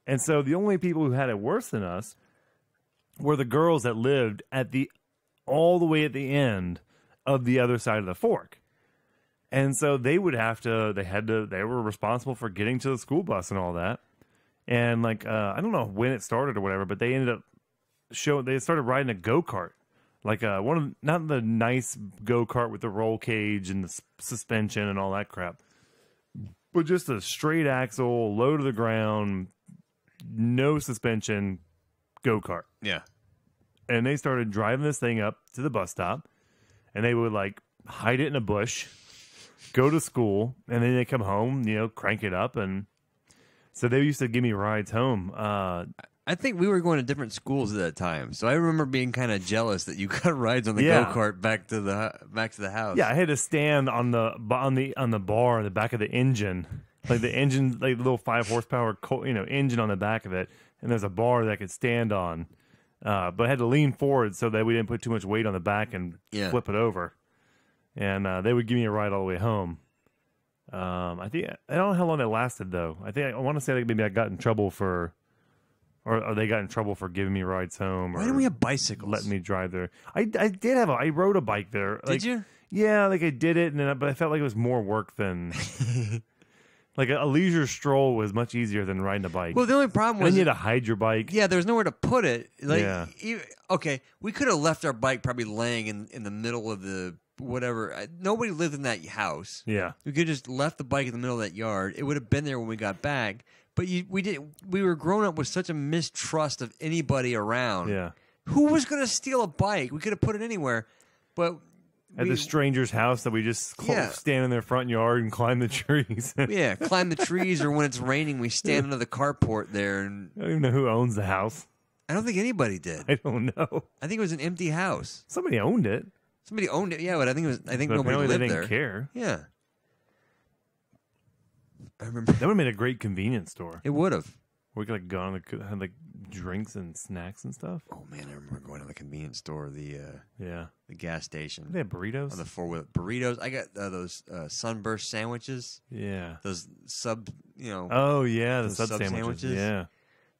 And so the only people who had it worse than us were the girls that lived all the way at the end of the other side of the fork. And so they were responsible for getting to the school bus and all that. And like, I don't know when it started or whatever, but they ended up they started riding a go-kart. Like not the nice go-kart with the roll cage and the suspension and all that crap, but just a straight axle, low to the ground, no suspension go-kart. Yeah. And they started driving this thing up to the bus stop, and they would like hide it in a bush, go to school, and then they come home, crank it up. And so they used to give me rides home. I think we were going to different schools at that time, so I remember being kind of jealous that you got rides on the go-kart back to the house. Yeah, I had to stand on the bar in the back of the engine, like the engine, like the little 5 horsepower, engine on the back of it, and there's a bar that I could stand on, but I had to lean forward so that we didn't put too much weight on the back and flip it over. And they would give me a ride all the way home. I don't know how long it lasted though. I want to say like maybe I got in trouble for. Or they got in trouble for giving me rides home. Why didn't we have bicycles? Letting me drive there. I did have I rode a bike there. Did you? Yeah, like I did it, but I felt like it was more work than... like a leisure stroll was much easier than riding a bike. Well, the only problem was... And you had to hide your bike. Yeah, there was nowhere to put it. Okay, we could have left our bike probably laying in the middle of the... whatever. Nobody lived in that house. Yeah. We could have just left the bike in the middle of that yard. It would have been there when we got back. But we were growing up with such a mistrust of anybody around. Yeah. Who was going to steal a bike? We could have put it anywhere. But at the stranger's house that we just stand in their front yard and climb the trees. Yeah, climb the trees, or when it's raining, we stand under the carport there. And I don't even know who owns the house. I don't think anybody did. I don't know. I think it was an empty house. Somebody owned it. Somebody owned it, yeah, but I think but nobody lived they didn't there. care. Yeah. I remember that would have made a great convenience store. It would have. We could have like drinks and snacks and stuff. Oh man, I remember going to the convenience store, the gas station. They had burritos on the 4-wheel. Burritos. I got those sunburst sandwiches. Yeah. Those sub. Oh yeah, the sub sandwiches. Yeah.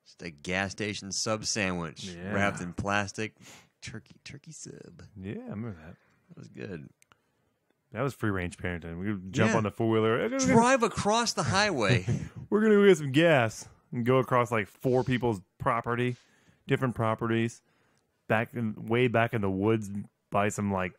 Just a gas station sub sandwich wrapped in plastic. Turkey sub. Yeah, I remember that. That was good. That was free range parenting. We would jump on the 4-wheeler. Drive across the highway. We're going to go get some gas and go across like 4 people's property different properties, way back in the woods by some like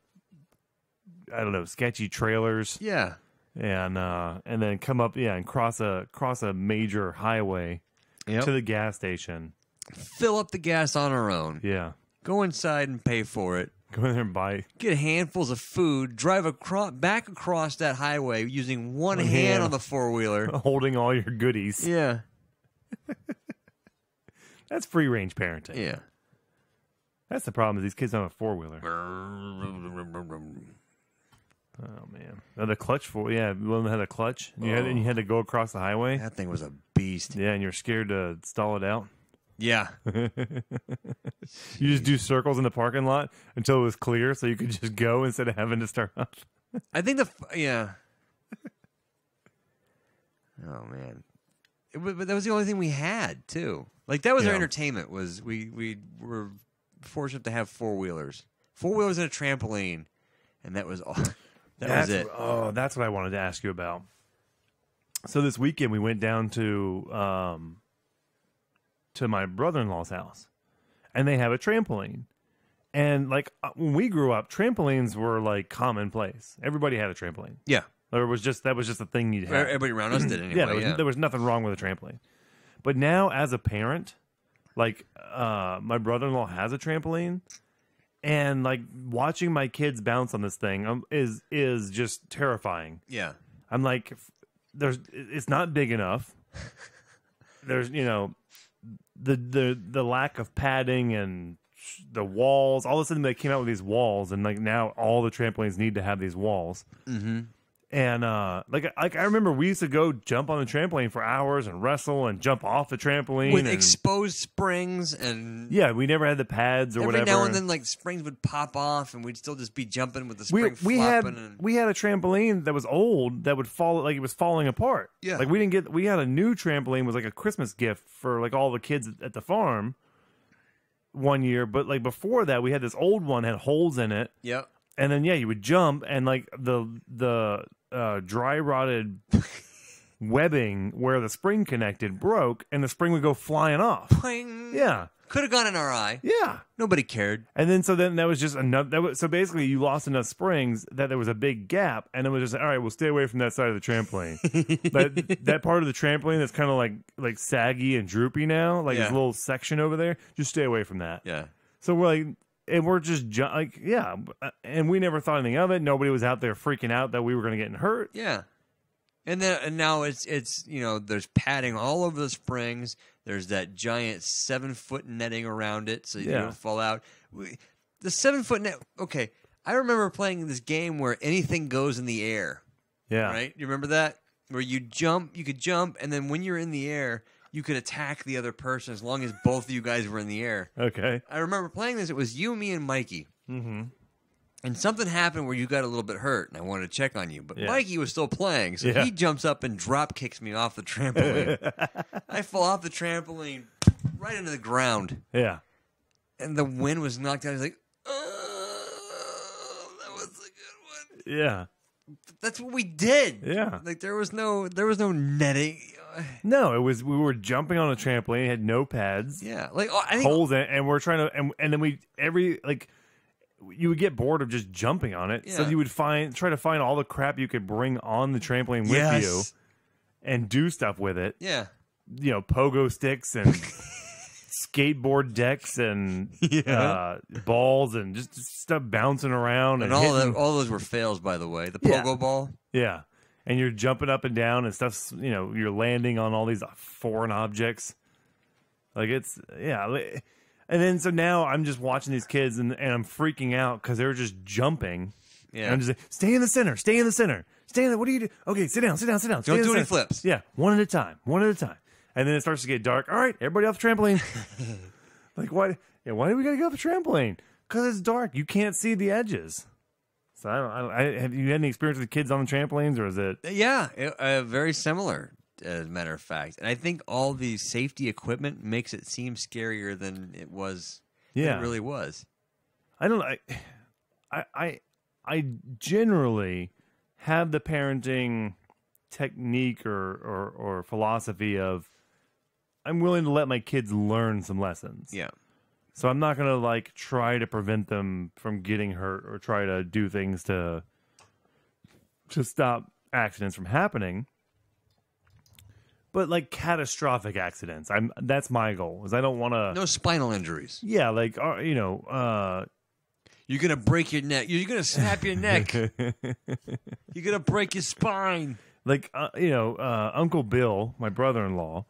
I don't know sketchy trailers. Yeah. And then come up and cross a major highway to the gas station. Fill up the gas on our own. Yeah. Go inside and pay for it. Go in there and buy. Get handfuls of food. Drive back across that highway using one hand on the four-wheeler. Holding all your goodies. Yeah. That's free-range parenting. Yeah. That's the problem is these kids don't have a four-wheeler. Oh, man. The clutch one had a clutch. And you had to go across the highway. That thing was a beast. Yeah, and you're scared to stall it out. Yeah. You just do circles in the parking lot until it was clear so you could just go instead of having to start up. I think yeah. Oh, man. But that was the only thing we had, too. Like, that was our entertainment, was we were fortunate to have four-wheelers. Four-wheelers and a trampoline. And that was all. That was it. Oh, that's what I wanted to ask you about. So this weekend we went down to my brother-in-law's house, and they have a trampoline. And like when we grew up, trampolines were like commonplace. Everybody had a trampoline. Yeah. That was just a thing you'd have. Everybody around us did anyway. There was nothing wrong with a trampoline. But now, as a parent, like my brother-in-law has a trampoline, and like watching my kids bounce on this thing is just terrifying. Yeah. I'm like, it's not big enough. There's the lack of padding and the walls. All of a sudden they came out with these walls, and like now all the trampolines need to have these walls. Mm-hmm. And like I remember we used to go jump on the trampoline for hours and wrestle and jump off the trampoline with exposed springs and we never had the pads or every whatever. Every now and then, like springs would pop off, and we'd still just be jumping with the spring we flopping. We had a trampoline that was old that would fall like it was falling apart. Yeah, like we had a new trampoline was like a Christmas gift for like all the kids at the farm one year, but like before that we had this old one that had holes in it. Yep. And then you would jump, and like the dry rotted webbing where the spring connected broke, and the spring would go flying off. Pling. Yeah, could have gone in our eye. Yeah, nobody cared. And then that was just another. So basically, you lost enough springs that there was a big gap, and it was just all right. We'll stay away from that side of the trampoline. But that part of the trampoline that's kind of like saggy and droopy now, like this little section over there, just stay away from that. Yeah. So we're like. And we're just and we never thought anything of it. Nobody was out there freaking out that we were going to get hurt. Yeah, and now it's there's padding all over the springs. There's that giant 7-foot netting around it so you don't fall out. The 7-foot net. Okay, I remember playing this game where anything goes in the air. Yeah, right. You remember that where you could jump, and then when you're in the air. You could attack the other person as long as both of you guys were in the air. Okay. I remember playing this. It was you, me, and Mikey. Mm-hmm. And something happened where you got a little bit hurt, and I wanted to check on you. But Mikey was still playing, so he jumps up and drop kicks me off the trampoline. I fall off the trampoline right into the ground. Yeah. And the wind was knocked out. I was like, oh, that was a good one. Yeah. That's what we did. Yeah. Like there was no netting. No, we were jumping on a trampoline. It had no pads. Yeah, like I think holes in it, and we're trying to, and then you would get bored of just jumping on it, so you would try to find all the crap you could bring on the trampoline with you, and do stuff with it. Yeah, pogo sticks and skateboard decks and balls and just stuff bouncing around and all those were fails, by the way. The pogo ball. Yeah. And you're jumping up and down and stuff, you're landing on all these foreign objects. Like and then so now I'm just watching these kids and I'm freaking out because they're just jumping. Yeah. And I'm just like, stay in the center. Stay in there. What do you do? Okay, sit down. Don't do any flips. Yeah, one at a time. And then it starts to get dark. All right, everybody off the trampoline. Like, why? Yeah, why do we got to go off the trampoline? Because it's dark. You can't see the edges. So have you had any experience with kids on the trampolines, or is it? Yeah, very similar, as a matter of fact. And I think all the safety equipment makes it seem scarier than it was. Yeah, it really was. I don't. I generally have the parenting technique or philosophy of I'm willing to let my kids learn some lessons. Yeah. So I'm not gonna like try to prevent them from getting hurt or try to do things to stop accidents from happening. But like catastrophic accidents, that's my goal. Is I don't want to. No spinal injuries. Yeah, like You're gonna break your neck. You're gonna snap your neck. You're gonna break your spine. Like Uncle Bill, my brother-in-law.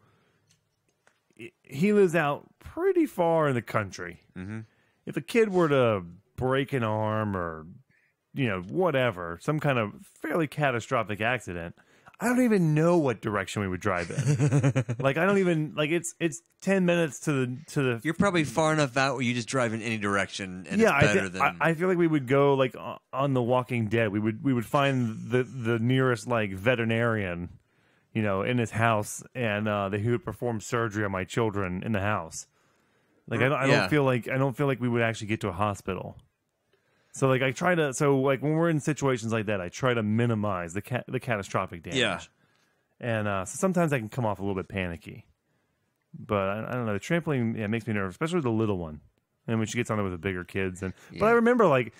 He lives out pretty far in the country. Mm-hmm. If a kid were to break an arm or, whatever, some kind of fairly catastrophic accident, I don't even know what direction we would drive in. Like, I don't even, like, it's 10 minutes to the. You're probably far enough out where you just drive in any direction, and it's better than. I feel like we would go, like, on The Walking Dead. We would find the nearest, like, veterinarian, in his house, and he would perform surgery on my children in the house. Like I don't feel like we would actually get to a hospital. So like when we're in situations like that, I try to minimize the catastrophic damage. Yeah. And so sometimes I can come off a little bit panicky. But I don't know, the trampoline makes me nervous, especially the little one. And when she gets on there with the bigger kids but I remember like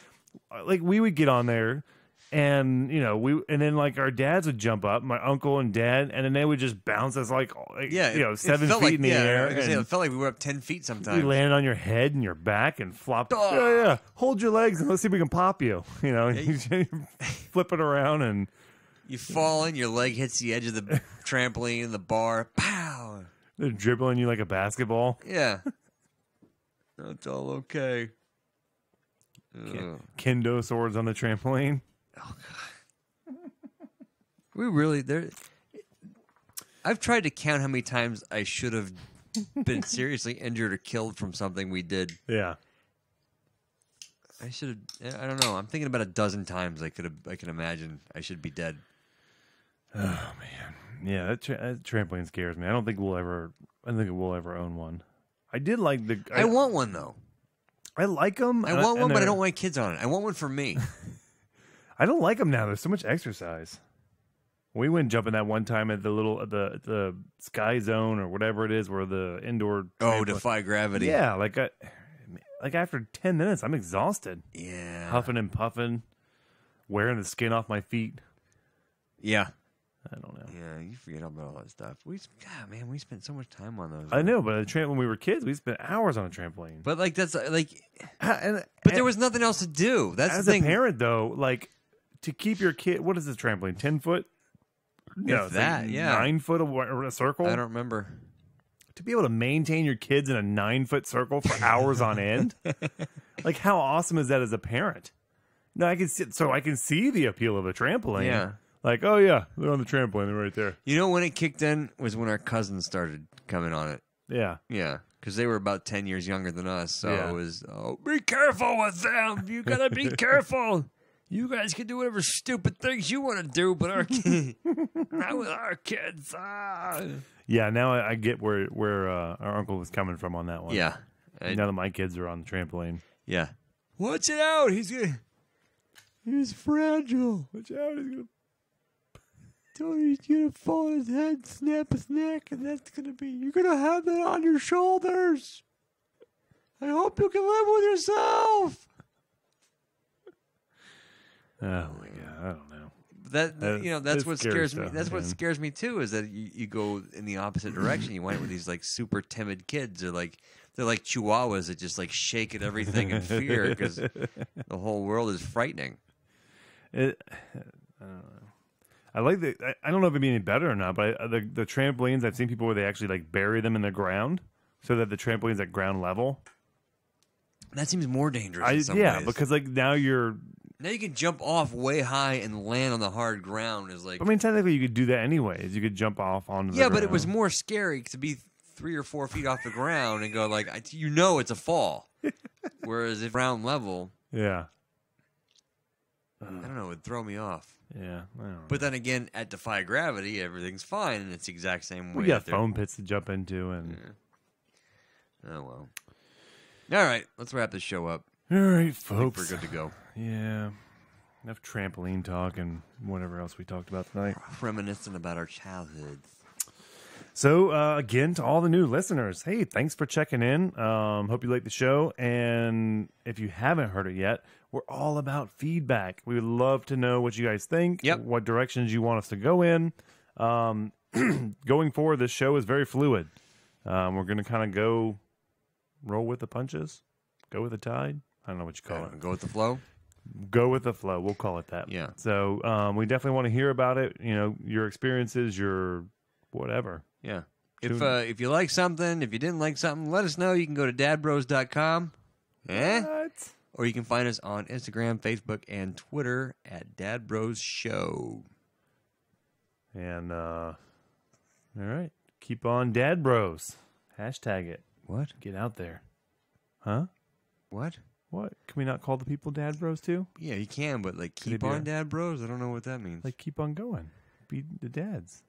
we would get on there. And and then like our dads would jump up, my uncle and dad, and then they would just bounce us 7 feet in the air. It felt like we were up 10 feet sometimes. We landed on your head and your back and flopped. Oh. Yeah, hold your legs and let's see if we can pop you. You flip it around and you fall in. Your leg hits the edge of the trampoline, the bar. Pow! They're dribbling you like a basketball. Yeah, it's all okay. Kendo swords on the trampoline. Oh God. We really there. I've tried to count how many times I should have been seriously injured or killed from something we did. Yeah. I should have. I don't know. I'm thinking about a dozen times I can imagine I should be dead. Oh man, yeah. That trampoline scares me. I don't think we'll ever own one. I did like I want one though. I like them. I want one, but I don't want kids on it. I want one for me. I don't like them now. There's so much exercise. We went jumping that one time at the Sky Zone or whatever it is, where the indoor. Defy gravity. Yeah, like after 10 minutes, I'm exhausted. Yeah, huffing and puffing, wearing the skin off my feet. Yeah, I don't know. Yeah, you forget about all that stuff. We spent so much time on those. I know, but when we were kids, we spent hours on a trampoline. But like but there was nothing else to do. That's as the thing. A parent, though, like to keep your kid. What is this trampoline? 10 foot? No, that 9 foot a circle. I don't remember. To be able to maintain your kids in a 9-foot circle for hours on end, like how awesome is that as a parent? No, I can see the appeal of a trampoline. Yeah. Like, oh yeah, they're on the trampoline. They're right there. You know when it kicked in was when our cousins started coming on it. Yeah. Yeah. Because they were about 10 years younger than us. So it was, be careful with them. You got to be careful. You guys can do whatever stupid things you want to do, but not with our kids. Yeah, now I get where our uncle was coming from on that one. Yeah. Now that my kids are on the trampoline. Yeah. Watch it out. He's fragile. Watch out. He's gonna fall on his head, snap his neck, and you're gonna have that on your shoulders. I hope you can live with yourself. Oh my God, I don't know. That's what scares me. That's what scares me too. Is that you go in the opposite direction. You wind up with these like super timid kids, or like they're like chihuahuas that just like shake at everything in fear because the whole world is frightening. I don't know. I like I don't know if it'd be any better or not, but the trampolines, I've seen people where they actually like bury them in the ground so that the trampoline's at ground level. That seems more dangerous. In some ways. Because like now you can jump off way high and land on the hard ground. Is like. I mean, technically you could do that anyways. You could jump off onto the ground. But it was more scary to be 3 or 4 feet off the ground and go like, it's a fall. Whereas if ground level, yeah. I don't know, it would throw me off. Yeah, I don't know. But then again, at Defy Gravity, everything's fine, and it's the exact same way. We got foam pits to jump into, and oh well. All right, let's wrap this show up. All right, folks, I think we're good to go. Yeah, enough trampoline talk and whatever else we talked about tonight. Reminiscing about our childhoods. So, again, to all the new listeners, hey, thanks for checking in. Hope you like the show. And if you haven't heard it yet, we're all about feedback. We would love to know what you guys think, what directions you want us to go in. Going forward, this show is very fluid. We're going to kind of roll with the punches, go with the tide. I don't know what you call it. Go with the flow? Go with the flow. We'll call it that. Yeah. So we definitely want to hear about it. You know, your experiences, your whatever. Yeah. If you like something, if you didn't like something, let us know. You can go to dadbros.com. What? Or you can find us on Instagram, Facebook, and Twitter at Dad Bros Show. And, all right. Keep on Dad Bros. Hashtag it. What? Get out there. Huh? What? What? Can we not call the people Dad Bros too? Yeah, you can, but like keep on Dad Bros? I don't know what that means. Like keep on going. Be the dads.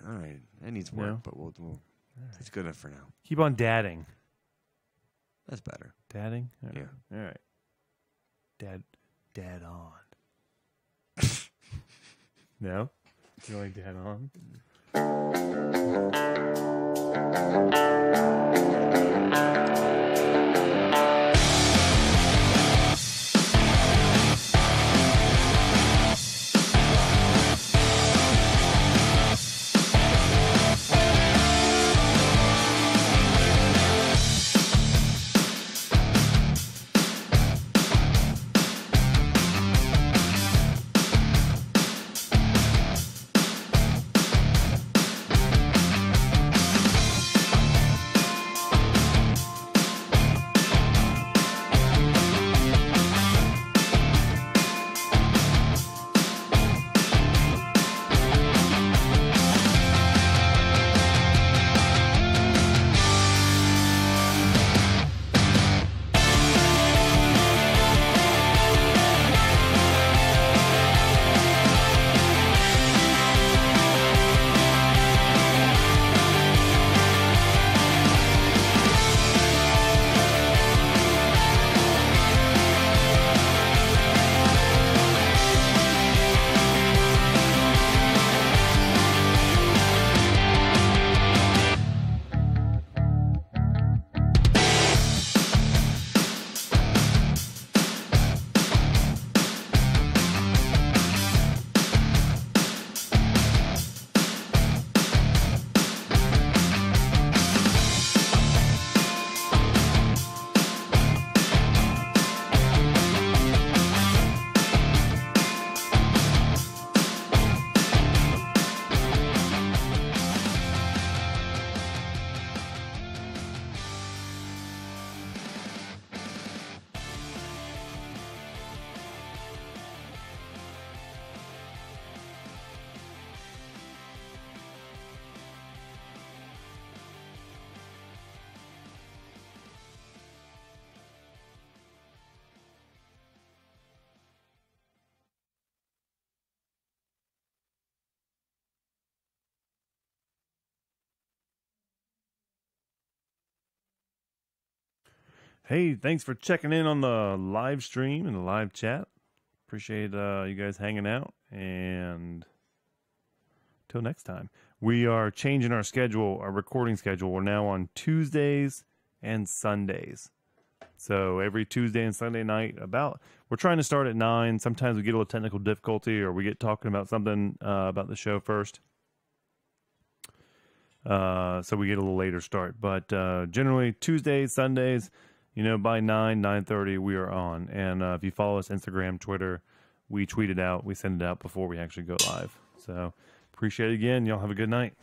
All right. That needs work, No. but we'll it's good enough for now. Keep on dadding. That's better. Dadding? All right. Yeah. All right. Dad on. No? You like dad on? Hey, thanks for checking in on the live stream and the live chat. Appreciate you guys hanging out. And till next time, we are changing our schedule, our recording schedule. We're now on Tuesdays and Sundays. So every Tuesday and Sunday night, we're trying to start at 9. Sometimes we get a little technical difficulty or we get talking about something about the show first. So we get a little later start. But generally Tuesdays, Sundays, by 9:30 we are on. And if you follow us Instagram, Twitter, we tweet it out. We send it out before we actually go live. So appreciate it again. Y'all have a good night.